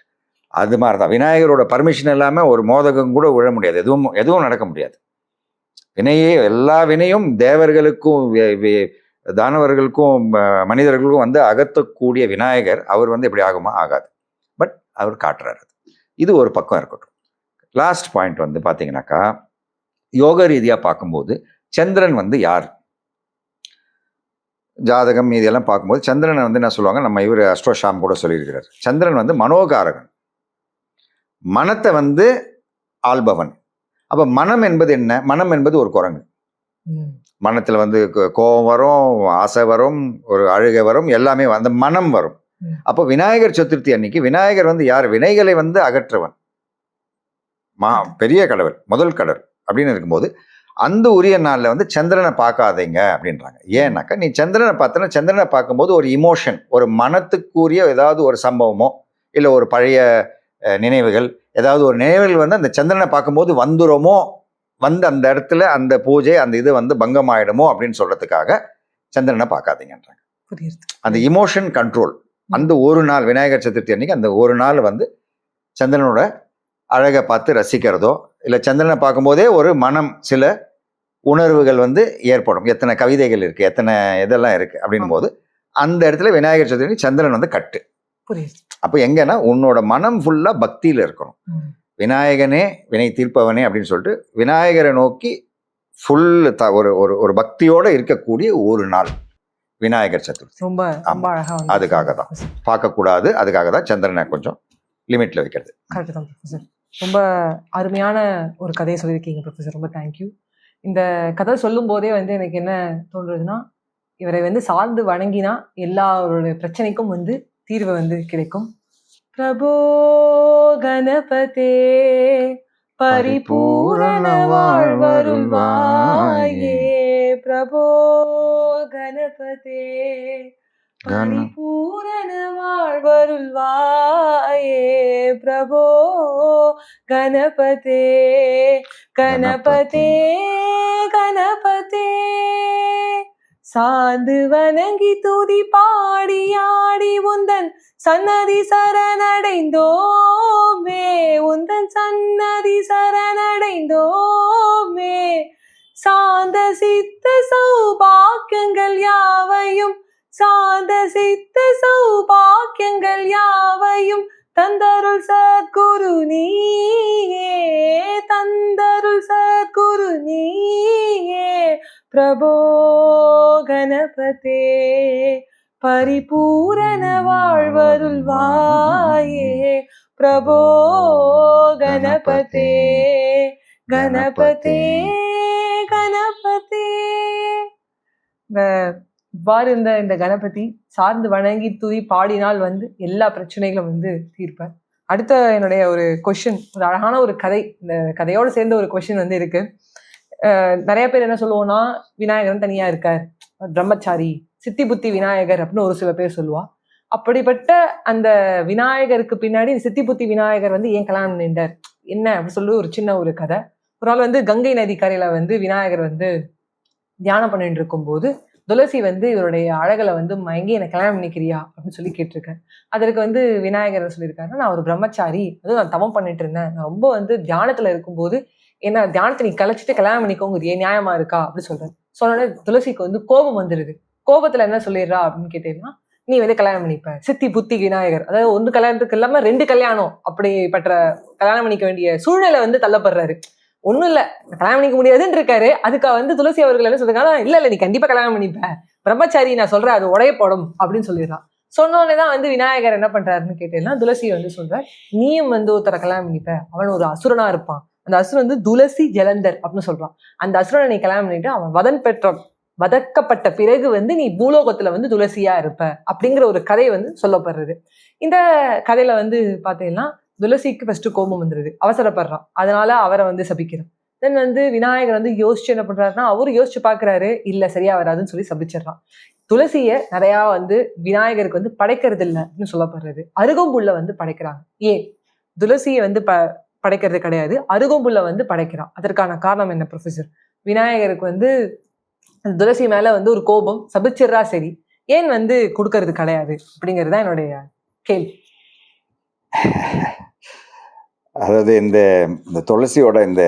அது மாதிரி தான் விநாயகரோட பர்மிஷன் இல்லாம ஒரு மோதகம் கூட விழ முடியாது, எதுவும் நடக்க முடியாது. எல்லா வினையும் தேவர்களுக்கும் தானவர்களுக்கும் மனிதர்களுக்கும் வந்து அகற்றக்கூடிய விநாயகர் அவர் வந்து எப்படி ஆகுமா? ஆகாது. பட் அவர் காட்டுறாரு. இது ஒரு பக்கம் இருக்கட்டும். லாஸ்ட் பாயிண்ட் வந்து பார்த்தீங்கன்னாக்கா, யோக ரீதியாக பார்க்கும்போது சந்திரன் வந்து யார்? ஜாதகம் இதெல்லாம் பார்க்கும்போது சந்திரனை வந்து என்ன சொல்லுவாங்க, நம்ம இவர் அஸ்ட்ரோஷாம் கூட சொல்லியிருக்கிறார். சந்திரன் வந்து மனோகாரகன், மனத்தை வந்து ஆள்பவன். அப்போ மனம் என்பது என்ன? மனம் என்பது ஒரு குரங்கு. மனத்தில் வந்து கோபம் வரும், ஆசை வரும், ஒரு அழுகை வரும், எல்லாமே அந்த மனம் வரும். அப்போ விநாயகர் சதுர்த்தி அன்னைக்கு விநாயகர் வந்து யார்? வினைகளை வந்து அகற்றவன், பெரிய கடவுள், முதல் கடவுள் அப்படின்னு இருக்கும்போது அந்த உரிய நாளில் வந்து சந்திரனை பார்க்காதீங்க அப்படின்றாங்க. ஏன்னாக்கா நீ சந்திரனை பார்த்தனா சந்திரனை பார்க்கும்போது ஒரு இமோஷன், ஒரு மனத்துக்குரிய ஏதாவது ஒரு சம்பவமோ இல்லை ஒரு பழைய நினைவுகள், ஏதாவது ஒரு நினைவுகள் வந்து அந்த சந்திரனை பார்க்கும்போது வந்துருமோ, வந்து அந்த இடத்துல அந்த பூஜை அந்த இது வந்து பங்கமாயிடுமோ அப்படின்னு சொல்றதுக்காக சந்திரனை பார்க்காதீங்கன்றாங்க. அந்த இமோஷன் கண்ட்ரோல். அந்த ஒரு நாள் விநாயகர் சதுர்த்தி அன்னைக்கு அந்த ஒரு நாள் வந்து சந்திரனோட அழகை பார்த்து ரசிக்கிறதோ, இல்லை சந்திரனை பார்க்கும்போதே ஒரு மனம் சில உணர்வுகள் வந்து ஏற்படும். எத்தனை கவிதைகள் இருக்கு, எத்தனை இதெல்லாம் இருக்கு அப்படின்னும் போது அந்த இடத்துல விநாயகர் சதுர்த்தி சந்திரன் வந்து கட்டு. அப்போ எங்கன்னா உன்னோட மனம் ஃபுல்லா பக்தியில இருக்கணும். விநாயகனே வினை தீர்ப்பவனே அப்படின்னு சொல்லிட்டு விநாயகரை நோக்கி ஃபுல் ஒரு பக்தியோட இருக்கக்கூடிய ஒரு நாள் விநாயகர் சதுர்த்தி. ரொம்ப அழகா அதுக்காக தான் பார்க்கக்கூடாது, அதுக்காக தான் சந்திரனை கொஞ்சம் லிமிட்ல வைக்கிறது. கரெக்ட் தான் ப்ரொஃபஸர். ரொம்ப அருமையான ஒரு கதையை சொல்லியிருக்கீங்க ப்ரொஃபஸர், ரொம்ப தேங்க்யூ. இந்த கதை சொல்லும் போதே வந்து எனக்கு என்ன தோன்றுறதுன்னா, இவரை வந்து சார்ந்து வணங்கினா எல்லாரோட பிரச்சனைக்கும் வந்து தீர்வு வந்து கிடைக்கும். பிரபோ கணபதே பரிபூரண வாழ்வருள்வாயே, பிரபோ கணபதே பரிபூரண வாழ்வருள்வாயே, பிரபோ கணபதே கணபதே கணபதே. சார்ந்து வணங்கி துதி பாடி ஆடி உந்தன் சன்னதி சரணடைந்தோமே, உந்தன் சன்னதி சரணடைந்தோமே. சாந்த சித்த சௌபாக்கியங்கள் யாவையும், சாந்த சித்த சௌபாக்கியங்கள் யாவையும் தந்தருள் சத்குரு நீயே, தந்தருள் சத்குரு நீயே. பிரபோ கணபதே பரிபூரண வாழ்வருள்வாயே, பிரபோ கணபதே கணபதே கணபதே. இவ்வாறு இந்த கணபதி சார்ந்து வணங்கி துதி பாடினால் வந்து எல்லா பிரச்சனைகளும் வந்து தீர்ப்பார். அடுத்த என்னுடைய ஒரு கொஷின், ஒரு அழகான ஒரு கதை, இந்த கதையோடு சேர்ந்த ஒரு கொஷின் வந்து இருக்கு. நிறைய பேர் என்ன சொல்லுவோம்னா, விநாயகர் தனியா இருக்கார், பிரம்மச்சாரி, சித்தி புத்தி விநாயகர் அப்படின்னு ஒரு சில பேர் சொல்லுவா. அப்படிப்பட்ட அந்த விநாயகருக்கு பின்னாடி சித்தி புத்தி விநாயகர் வந்து ஏன் கல்யாணம் நின்றார் என்ன அப்படின்னு சொல்லி ஒரு சின்ன ஒரு கதை. ஒரு நாள் வந்து கங்கை நதி கரையில வந்து விநாயகர் வந்து தியானம் பண்ணிட்டு இருக்கும் போது துளசி வந்து இவருடைய அழகலை வந்து மயங்கி என்னை கல்யாணம் பண்ணிக்கிறியா அப்படின்னு சொல்லி கேட்டிருக்கேன். அதற்கு வந்து விநாயகர் சொல்லியிருக்காரு, நான் ஒரு பிரம்மச்சாரி, அதுவும் நான் தவம் பண்ணிட்டு இருந்தேன், நான் ரொம்ப வந்து தியானத்துல இருக்கும்போது என்ன தியானத்தை நீ கலைச்சிட்டு கல்யாணம் பண்ணிக்கோங்க, நியாயமா இருக்கா அப்படின்னு சொல்றேன். சொன்னோடனே துளசிக்கு வந்து கோபம் வந்துருது. கோபத்துல என்ன சொல்லிடுறா அப்படின்னு கேட்டீங்கன்னா, நீ வந்து கல்யாணம் பண்ணிப்ப, சித்தி புத்தி விநாயகர், அதாவது ஒன்று கல்யாணத்துக்கு இல்லாம 2 கல்யாணம் அப்படிப்பட்ட கல்யாணம் பண்ணிக்க வேண்டிய சூழ்நிலை வந்து தள்ளப்படுறாரு. ஒன்றும் இல்லை, கல்யாணம் பண்ணிக்க முடியாதுன்னு இருக்காரு. அதுக்கு வந்து துளசி அவர்கள் என்ன சொல்றாங்க, இல்ல நீ கண்டிப்பா கல்யாணம் பண்ணிப்ப, பிரம்மச்சாரி நான் சொல்றேன் அது உடைய போடும் அப்படின்னு சொல்லிடுறான். சொன்னோடனே தான் வந்து விநாயகர் என்ன பண்றாருன்னு கேட்டீங்கன்னா, துளசி வந்து சொல்ற, நீயும் வந்து ஒருத்தரை கல்யாணம் பண்ணிப்ப, அவன் ஒரு அசுரனா இருப்பான், அந்த அசுரன் வந்து துளசி ஜலந்தர் அப்படின்னு சொல்றான். அந்த அசுரனை நீ கல்யாணம் பண்ணிட்டு அவன் வதக்கப்பட்ட பிறகு வந்து நீ பூலோகத்துல வந்து துளசியா இருப்ப அப்படிங்கிற ஒரு கதை வந்து சொல்லப்படுறது. இந்த கதையில வந்து பாத்தீங்கன்னா துளசிக்கு ஃபர்ஸ்ட் கோபம் வந்துருது, அவசரப்படுறான், அதனால அவரை வந்து சபிக்கிறான். தென் வந்து விநாயகர் வந்து யோசிச்சு என்ன பண்றாருன்னா, அவரு யோசிச்சு பாக்குறாரு, இல்ல சரியா வராதுன்னு சொல்லி சபிச்சிடறான். துளசியை நிறையா வந்து விநாயகருக்கு வந்து படைக்கிறது இல்லைன்னு சொல்லப்படுறது. அருகம்புல்ல வந்து படைக்கிறாங்க. ஏன் துளசியை வந்து படைக்கிறது கிடையாது, அருகம்புல்ல வந்து படைக்கிறான்? அதற்கான காரணம் என்ன ப்ரொஃபசர்? விநாயகருக்கு வந்து துளசி மேல வந்து ஒரு கோபம், சபிச்சிடுறா சரி, ஏன் வந்து கொடுக்கறது கிடையாது அப்படிங்கிறது தான் என்னுடைய கேள்வி. அதாவது இந்த துளசியோட இந்த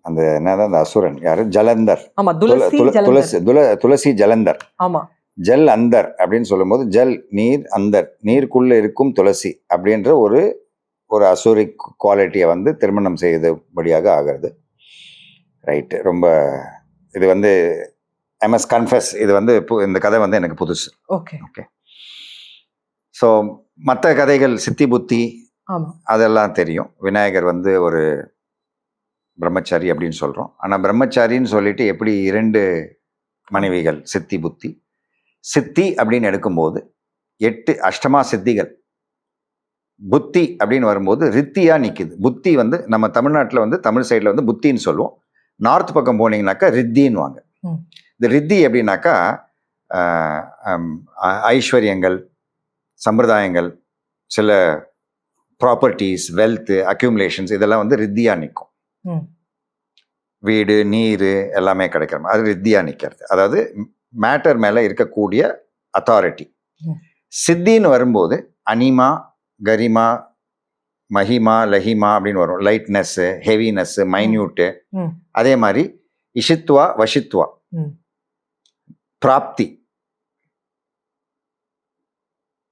அந்த என்னதான் அந்த அசுரன் யாரு, ஜலந்தர். ஆமா, துளசி ஜலந்தர். ஆமா, ஜல் அந்தர் அப்படின்னு சொல்லும்போது ஜல் நீர், அந்தர் நீருக்குள்ள இருக்கும் துளசி அப்படின்ற ஒரு அசுரிக் குவாலிட்டியை வந்து திருமணம் செய்தபடியாக ஆகிறது. ரைட்டு. ரொம்ப இது வந்து ஐ மஸ்ட் கன்ஃபஸ், இது வந்து இந்த கதை வந்து எனக்கு புதுசு. Okay okay. ஸோ மற்ற கதைகள் சித்தி புத்தி அதெல்லாம் தெரியும். விநாயகர் வந்து ஒரு பிரம்மச்சாரி அப்படின்னு சொல்கிறோம். ஆனால் பிரம்மச்சாரின்னு சொல்லிட்டு எப்படி 2 மனைவிகள், சித்தி புத்தி. சித்தி அப்படின்னு எடுக்கும்போது 8 அஷ்டமா சித்திகள். புத்தி அப்படின்னு வரும்போது ரித்தியாக நிற்கிது. புத்தி வந்து நம்ம தமிழ்நாட்டில் வந்து தமிழ் சைடில் வந்து புத்தின்னு சொல்லுவோம். நார்த் பக்கம் போனீங்கன்னாக்கா ரித்தின்னு வாங்க. இந்த ரித்தி எப்படின்னாக்கா ஐஸ்வர்யங்கள், சம்பிரதாயங்கள், சில ப்ராப்பர்ட்டிஸ், வெல்த்து, அக்யூமுலேஷன்ஸ் இதெல்லாம் வந்து ரித்தியாக நிற்கும். வீடு, நீர் எல்லாமே கிடைக்கிற மாதிரி அது ரித்தியாக நிற்கிறது. அதாவது மேட்டர் மேலே இருக்கக்கூடிய அத்தாரிட்டி. சித்தின்னு வரும்போது அனிமா, கரிமா, மஹிமா, லஹிமா அப்படின்னு வரும். லைட்னஸ்ஸு, ஹெவினஸ்ஸு, மைன்யூட்டு. அதே மாதிரி இஷித்வா, வஷித்வா, பிராப்தி.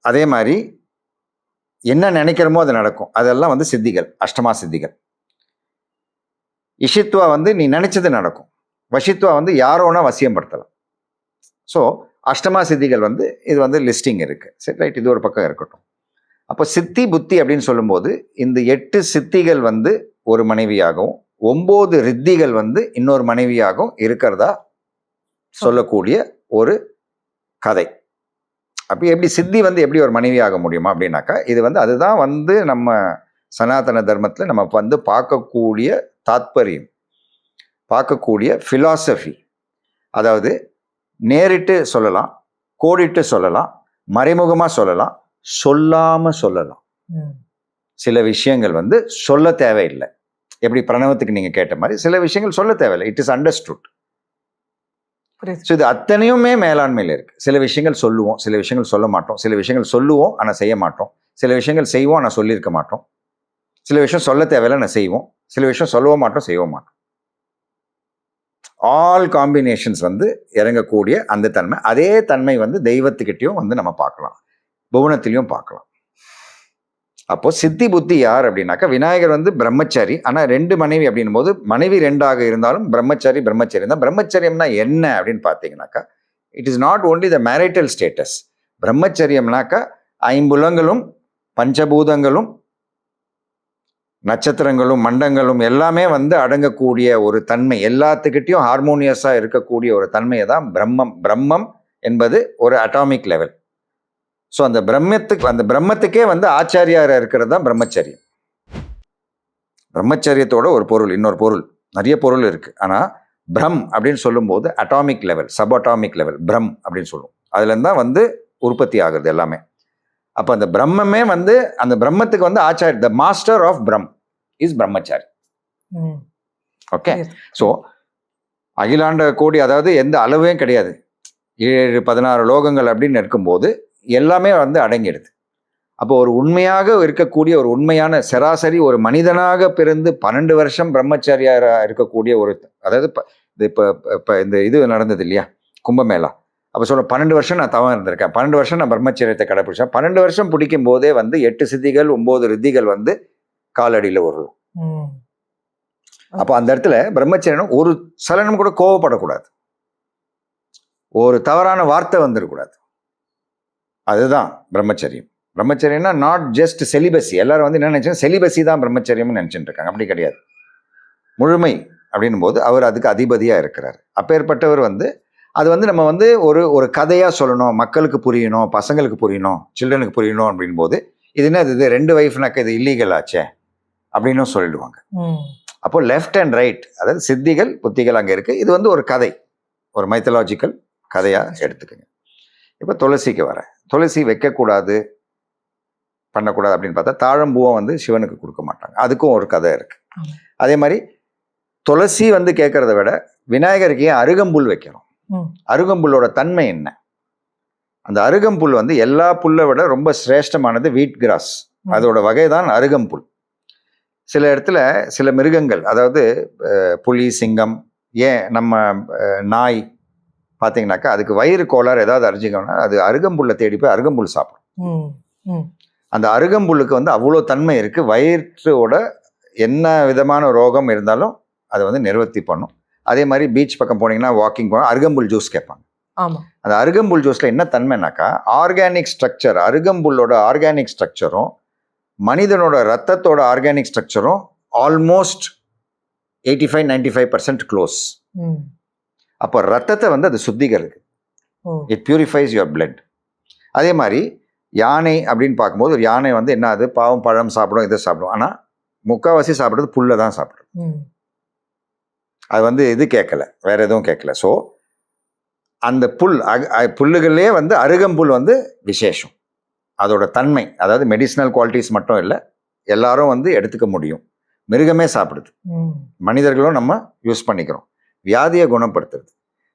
அதே மாதிரி என்ன நினைக்கிறோமோ அது நடக்கும். அதெல்லாம் வந்து சித்திகள், அஷ்டமா சித்திகள். இஷித்வா வந்து நீ நினைச்சது நடக்கும். வஷித்வா வந்து யாரோனா வசியப்படுத்தலாம். ஸோ அஷ்டமா சித்திகள் வந்து இது வந்து லிஸ்டிங் இருக்கு. சரி, ரைட், இது ஒரு பக்கம் இருக்கட்டும். அப்போ சித்தி புத்தி அப்படின்னு சொல்லும்போது இந்த 8 சித்திகள் வந்து ஒரு மனைவியாகவும் 9 ரித்திகள் வந்து இன்னொரு மனைவியாகவும் இருக்கிறதா சொல்லக்கூடிய ஒரு கதை. அப்போ எப்படி சித்தி வந்து எப்படி ஒரு மனைவியாக முடியுமா அப்படின்னாக்கா, இது வந்து அதுதான் வந்து நம்ம சனாதன தர்மத்தில் நம்ம வந்து பார்க்கக்கூடிய தாத்பரியம், பார்க்கக்கூடிய ஃபிலாசபி. அதாவது நேரிட்டு சொல்லலாம், கோடிட்டு சொல்லலாம், மறைமுகமாக சொல்லலாம், சொல்லாம சொல்லலாம். சில விஷயங்கள் வந்து சொல்ல தேவையில்லை. எப்படி பிரணவத்துக்கு நீங்க கேட்ட மாதிரி சில விஷயங்கள் சொல்ல தேவையில்லை. It is understood. ஸோ இது அத்தனையுமே மேலாண்மையில் இருக்கு. சில விஷயங்கள் சொல்லுவோம், சில விஷயங்கள் சொல்ல மாட்டோம். சில விஷயங்கள் சொல்லுவோம் ஆனால் செய்ய மாட்டோம். சில விஷயங்கள் செய்வோம் ஆனால் சொல்லியிருக்க மாட்டோம். சில விஷயம் சொல்ல தேவையில்லை நான் செய்வோம். சில விஷயம் சொல்லவும் மாட்டோம், செய்யவும் மாட்டோம். ஆல் காம்பினேஷன்ஸ் வந்து இறங்கக்கூடிய அந்த தன்மை. அதே தன்மை வந்து தெய்வத்துக்கிட்டையும் வந்து நம்ம பார்க்கலாம், புவனத்திலையும் பார்க்கலாம். அப்போ சித்தி புத்தி யார் அப்படின்னாக்கா, விநாயகர் வந்து பிரம்மச்சாரி. ஆனால் 2 மனைவி அப்படின்னும் போது மனைவி 2ஆக இருந்தாலும் பிரம்மச்சாரி தான். பிரம்மச்சரியம்னா என்ன அப்படின்னு பார்த்தீங்கன்னாக்கா, it is not only the marital status. பிரம்மச்சரியம்னாக்கா 5 பஞ்சபூதங்களும் நட்சத்திரங்களும் மண்டங்களும் எல்லாமே வந்து அடங்கக்கூடிய ஒரு தன்மை, எல்லாத்துக்கிட்டையும் ஹார்மோனியஸாக இருக்கக்கூடிய ஒரு தன்மையை தான் பிரம்மம். பிரம்மம் என்பது ஒரு அட்டாமிக் லெவல். ஸோ அந்த பிரம்மத்துக்கே வந்து ஆச்சாரியாராக இருக்கிறது தான் பிரம்மச்சரியம். பிரம்மச்சரியத்தோட ஒரு பொருள், இன்னொரு பொருள், நிறைய பொருள் இருக்கு. ஆனால் பிரம் அப்படின்னு சொல்லும்போது atomic level, sub atomic level பிரம் அப்படின்னு சொல்லுவோம். அதுலேருந்து தான் வந்து உற்பத்தி ஆகுறது எல்லாமே. அப்போ அந்த பிரம்மமே வந்து அந்த பிரம்மத்துக்கு வந்து ஆச்சாரி, the master of Brahm is brahmachari. Okay. So அகிலாண்ட கோடி, அதாவது எந்த அளவே கிடையாது, 7 16 லோகங்கள் அப்படின்னு இருக்கும்போது எல்லாமே வந்து அடங்கிடுது. அப்போ ஒரு உண்மையாக இருக்கக்கூடிய ஒரு உண்மையான சராசரி ஒரு மனிதனாக பிறந்து 12 வருஷம் பிரம்மச்சாரியாராக இருக்கக்கூடிய ஒரு, அதாவது இப்போ இந்த இது நடந்தது இல்லையா, கும்பமேளா. அப்போ சொல்ல 12 வருஷம் நான் தவம் இருந்திருக்கேன், 12 வருஷம் நான் பிரம்மச்சரியத்தை கடைப்பிடிச்சேன். 12 வருஷம் பிடிக்கும் போதே வந்து 8 சித்திகள் 9 ரித்திகள் வந்து காலடியில் வரும். அப்போ அந்த இடத்துல பிரம்மச்சரியம் ஒரு சலனம் கூட கோவப்படக்கூடாது, ஒரு தவறான வார்த்தை வந்துடக்கூடாது. அதுதான் பிரம்மச்சரியம். பிரம்மச்சரியம்னா நாட் ஜஸ்ட் செலிபஸி. எல்லாரும் வந்து என்ன நினைச்சா செலிபஸி தான் பிரம்மச்சரியம்னு நினைச்சுட்டு இருக்காங்க. அப்படி கிடையாது. முழுமை அப்படின்னும் போது அவர் அதுக்கு அதிபதியாக இருக்கிறார். அப்பேற்பட்டவர் வந்து அது வந்து நம்ம வந்து ஒரு கதையாக சொல்லணும், மக்களுக்கு புரியணும், பசங்களுக்கு புரியணும், சில்ட்ரனுக்கு புரியணும் அப்படின் போது இது என்ன, இது 2 வைஃப்னாக்க இது இல்லீகல் ஆச்சே அப்படின்னு சொல்லிடுவாங்க. அப்போ லெஃப்ட் அண்ட் ரைட், அதாவது சித்திகள் புத்திகள் அங்கே இருக்குது. இது வந்து ஒரு கதை, ஒரு மைத்தலாஜிக்கல் கதையாக எடுத்துக்கோங்க. இப்போ துளசிக்கு வரேன். துளசி வைக்கக்கூடாது பண்ணக்கூடாது அப்படின்னு பார்த்தா தாழம்பூவை வந்து சிவனுக்கு கொடுக்க மாட்டாங்க. அதுக்கும் ஒரு கதை இருக்கு. அதே மாதிரி துளசி வந்து கேட்கறத விட விநாயகருக்கு ஏன் அருகம்புல் வைக்கிறோம்? அருகம்புல்லோட தன்மை என்ன? அந்த அருகம்புல் வந்து எல்லா புல்லை விட ரொம்ப சிரேஷ்டமானது வீட் கிராஸ். அதோட வகை தான் அருகம்புல். சில இடத்துல சில மிருகங்கள், அதாவது புலி, சிங்கம், ஏன் நம்ம நாய் பார்த்தீங்கன்னாக்கா அதுக்கு வயிறு கோளாறு ஏதாவது அரிஞ்சிக்கணும்னா அது அருகம்புல்லை தேடி போய் அருகம்புல் சாப்பிடும். அந்த அருகம்புல்லுக்கு வந்து அவ்வளோ தன்மை இருக்கு. வயிற்றோட என்ன விதமான ரோகம் இருந்தாலும் அதை வந்து நிவர்த்தி பண்ணும். அதே மாதிரி பீச் பக்கம் போனீங்கன்னா வாக்கிங் போனால் அருகம்புல் ஜூஸ் கேட்பாங்க. அந்த அருகம்புல் ஜூஸ்ல என்ன தன்மைனாக்கா ஆர்கானிக் ஸ்ட்ரக்சர், அருகம்புல்லோட ஆர்கானிக் ஸ்ட்ரக்சரும் மனிதனோட ரத்தத்தோட ஆர்கானிக் ஸ்ட்ரக்சரும் ஆல்மோஸ்ட் 85-95% க்ளோஸ். அப்போ ரத்தத்தை வந்து அது சுத்திகரிக்கு. It purifies your blood. அதே மாதிரி யானை அப்படின்னு பார்க்கும்போது ஒரு யானை வந்து என்ன, அது பாவம் பழம் சாப்பிடும், இதை சாப்பிடும். ஆனால் முக்கால்வாசி சாப்பிட்றது புல்லை தான் சாப்பிடும். அது வந்து இது கேட்கல, வேற எதுவும் கேட்கல. ஸோ அந்த புல்லுகளே வந்து அருகம்புல் வந்து விசேஷம். அதோட தன்மை, அதாவது மெடிசினல் குவாலிட்டிஸ் மட்டும் இல்லை, எல்லாரும் வந்து எடுத்துக்க முடியும். மிருகமே சாப்பிடுது, மனிதர்களும் நம்ம யூஸ் பண்ணிக்கிறோம். வியாதியை குணப்படுத்துறது.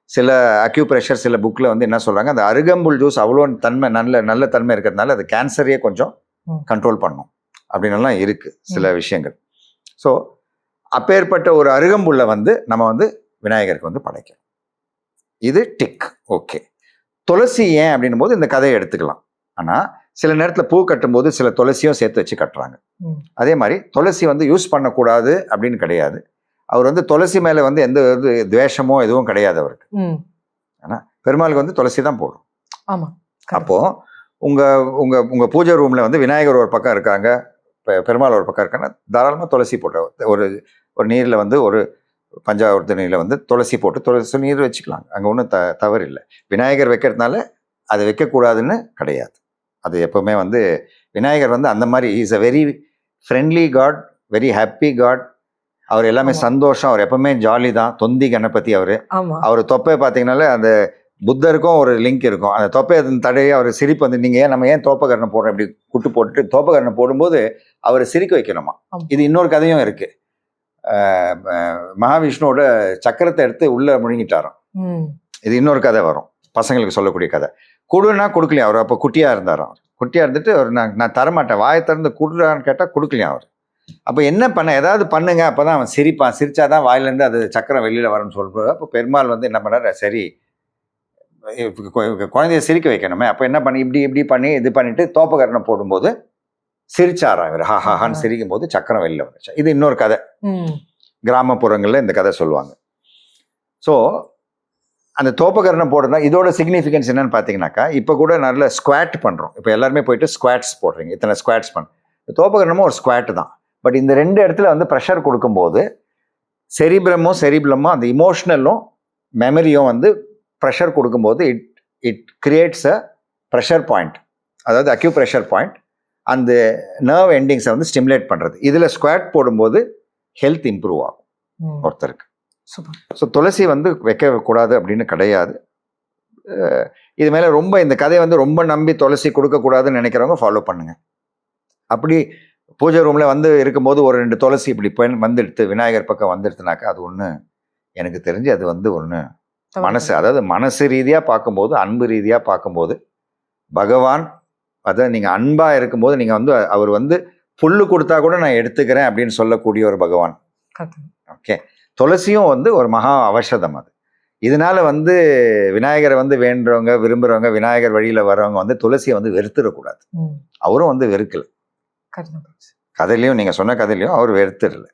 சில அக்யூப்ரெஷர் சில புக்கில் வந்து என்ன சொல்கிறாங்க, அந்த அருகம்புல் ஜூஸ் அவ்வளோ தன்மை நல்ல தன்மை இருக்கிறதுனால அது கேன்சரையே கொஞ்சம் கண்ட்ரோல் பண்ணும் அப்படின்னுலாம் இருக்குது சில விஷயங்கள். ஸோ அப்பேற்பட்ட ஒரு அருகம்புல்லை வந்து நம்ம வந்து விநாயகருக்கு வந்து படைக்கிறோம். இது டிக். ஓகே. துளசி ஏன் அப்படின்னும் போது இந்த கதையை எடுத்துக்கலாம். ஆனால் சில நேரத்தில் பூ கட்டும்போது சில துளசியும் சேர்த்து வச்சு கட்டுறாங்க. அதே மாதிரி துளசி வந்து யூஸ் பண்ணக்கூடாது அப்படின்னு கிடையாது. அவர் வந்து துளசி மேலே வந்து எந்த துவேஷமோ எதுவும் கிடையாது அவருக்கு. ஆனால் பெருமாளுக்கு வந்து துளசி தான் போடும். ஆமாம். அப்போது உங்கள் பூஜை ரூமில் வந்து விநாயகர் ஒரு பக்கம் இருக்காங்க, பெருமாள் ஒரு பக்கம் இருக்காங்க, தாராளமாக துளசி போட்ட ஒரு நீரில் வந்து ஒரு பஞ்சாவிரத்து நீரில் வந்து துளசி போட்டு துளசி நீர் வச்சுக்கலாம். அங்கே ஒன்றும் தவறு இல்லை. விநாயகர் வைக்கிறதுனால அது வைக்கக்கூடாதுன்னு கிடையாது. அது எப்போவுமே வந்து விநாயகர் வந்து அந்த மாதிரி is a very friendly god, very happy god. அவர் எல்லாமே சந்தோஷம், அவர் எப்பவுமே ஜாலி தான். தொந்தி கணபதி அவர் தொப்பை பார்த்தீங்கன்னாலே அந்த புத்தருக்கும் ஒரு லிங்க் இருக்கும். அந்த தொப்பை தடையே அவர் சிரிப்பு வந்து நீங்கள் நம்ம ஏன் தோப்பகரணம் போடுறோம் இப்படி குட்டு போட்டுட்டு தோப்பகரணம் போடும்போது அவரை சிரிக்க வைக்கணுமா. இது இன்னொரு கதையும் இருக்கு. மகாவிஷ்ணுவோட சக்கரத்தை எடுத்து உள்ள முழுங்கிட்டாராம். இது இன்னொரு கதை வரும், பசங்களுக்கு சொல்லக்கூடிய கதை. கொடுன்னா கொடுக்கலையா அவர். அப்போ குட்டியாக இருந்தாராம். குட்டியாக இருந்துட்டு அவர் நான் தரமாட்டேன், வாயை திறந்து கொடுறான்னு கேட்டால் கொடுக்கலையா அவர். அப்போ என்ன பண்ண, ஏதாவது பண்ணுங்க, அப்போ தான் அவன் சிரிப்பான், சிரிச்சாதான் வாயிலேருந்து அது சக்கரம் வெளியில் வரும்னு சொல்கிறார். அப்போ பெருமாள் வந்து என்ன பண்ணார், சரி குழந்தைய சிரிக்க வைக்கணுமே, அப்போ என்ன பண்ணி இப்படி பண்ணி இது பண்ணிட்டு தோப்பகரணம் போடும்போது சிரிச்சாரா இவர். ஹாஹான்னு சிரிக்கும் போது சக்கரம் வெளியில் வந்துச்சு. இது இன்னொரு கதை, கிராமப்புறங்களில் இந்த கதை சொல்லுவாங்க. ஸோ அந்த தோப்பகரணம் போடுறதா இதோட சிக்னிஃபிகன்ஸ் என்னன்னு பார்த்தீங்கன்னாக்கா, இப்போ கூட நல்ல ஸ்குவாட் பண்ணுறோம். இப்போ எல்லாருமே போயிட்டு ஸ்குவாட்ஸ் போடுறீங்க, இத்தனை ஸ்குவாட்ஸ் தோப்பகரணமும் ஒரு ஸ்குவாட் தான். பட் இந்த ரெண்டு இடத்துல வந்து ப்ரெஷர் கொடுக்கும்போது செரிபிளமும் அந்த இமோஷ்னலும் மெமரியும் வந்து ப்ரெஷர் கொடுக்கும்போது it creates a pressure point, அதாவது அக்யூப்ரெஷர் பாயிண்ட். அந்த நர்வ் எண்டிங்ஸை வந்து ஸ்டிமுலேட் பண்ணுறது. இதில் ஸ்குவாட் போடும்போது ஹெல்த் இம்ப்ரூவ் ஆகும் ஒருத்தருக்கு. ஸோ துளசி வந்து வைக்கக்கூடாது அப்படின்னு கிடையாது. இது மேலே ரொம்ப இந்த கதையை வந்து ரொம்ப நம்பி துளசி கொடுக்கக்கூடாதுன்னு நினைக்கிறவங்க ஃபாலோ பண்ணுங்க. அப்படி பூஜை ரூமில் வந்து இருக்கும்போது ஒரு 2 துளசி இப்படி வந்துடுத்து விநாயகர் பக்கம் வந்துடுத்துனாக்கா அது ஒன்று எனக்கு தெரிஞ்சு அது வந்து ஒன்று மனசு, அதாவது மனசு ரீதியாக பார்க்கும்போது, அன்பு ரீதியாக பார்க்கும்போது பகவான், அதாவது நீங்கள் அன்பாக இருக்கும்போது நீங்கள் வந்து அவர் வந்து புல்லு கொடுத்தா கூட நான் எடுத்துக்கிறேன் அப்படின்னு சொல்லக்கூடிய ஒரு பகவான். ஓகே. துளசியும் வந்து ஒரு மகா அவசதம். அது இதனால வந்து விநாயகரை வந்து வேண்டுறவங்க விரும்புகிறவங்க விநாயகர் வழியில் வரவங்க வந்து துளசியை வந்து வெறுத்துடக்கூடாது. அவரும் வந்து வெறுக்கல. கதையிலையும் நீங்கள் சொன்ன கதையிலையும் அவர் வெறுத்துடல,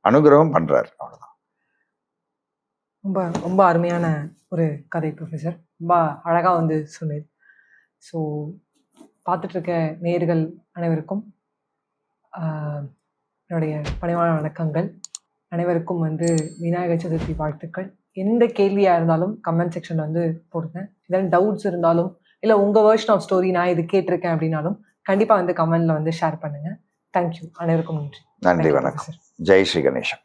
அனுகிரகம் பண்ணுறாரு, அவ்வளோதான். ரொம்ப ரொம்ப அருமையான ஒரு கதை ப்ரொஃபஸர். ரொம்ப அழகாக வந்து சொன்னீர். ஸோ பார்த்துட்ருக்க நேயர்கள் அனைவருக்கும் என்னுடைய பணிவான வணக்கங்கள். அனைவருக்கும் வந்து விநாயகர் சதுர்த்தி வாழ்த்துக்கள். எந்த கேள்வியாக இருந்தாலும் கமெண்ட் செக்ஷன் வந்து போடுங்க. ஏதாவது டவுட்ஸ் இருந்தாலும் இல்லை உங்கள் வெர்ஷன் ஆஃப் ஸ்டோரி நான் இது கேட்டிருக்கேன் அப்படின்னாலும் கண்டிப்பாக வந்து கமெண்ட்ல வந்து ஷேர் பண்ணுங்கள். தேங்க்யூ. அனைவருக்கும் நன்றி. நன்றி, வணக்கம். ஜெய் ஸ்ரீ கணேசன்.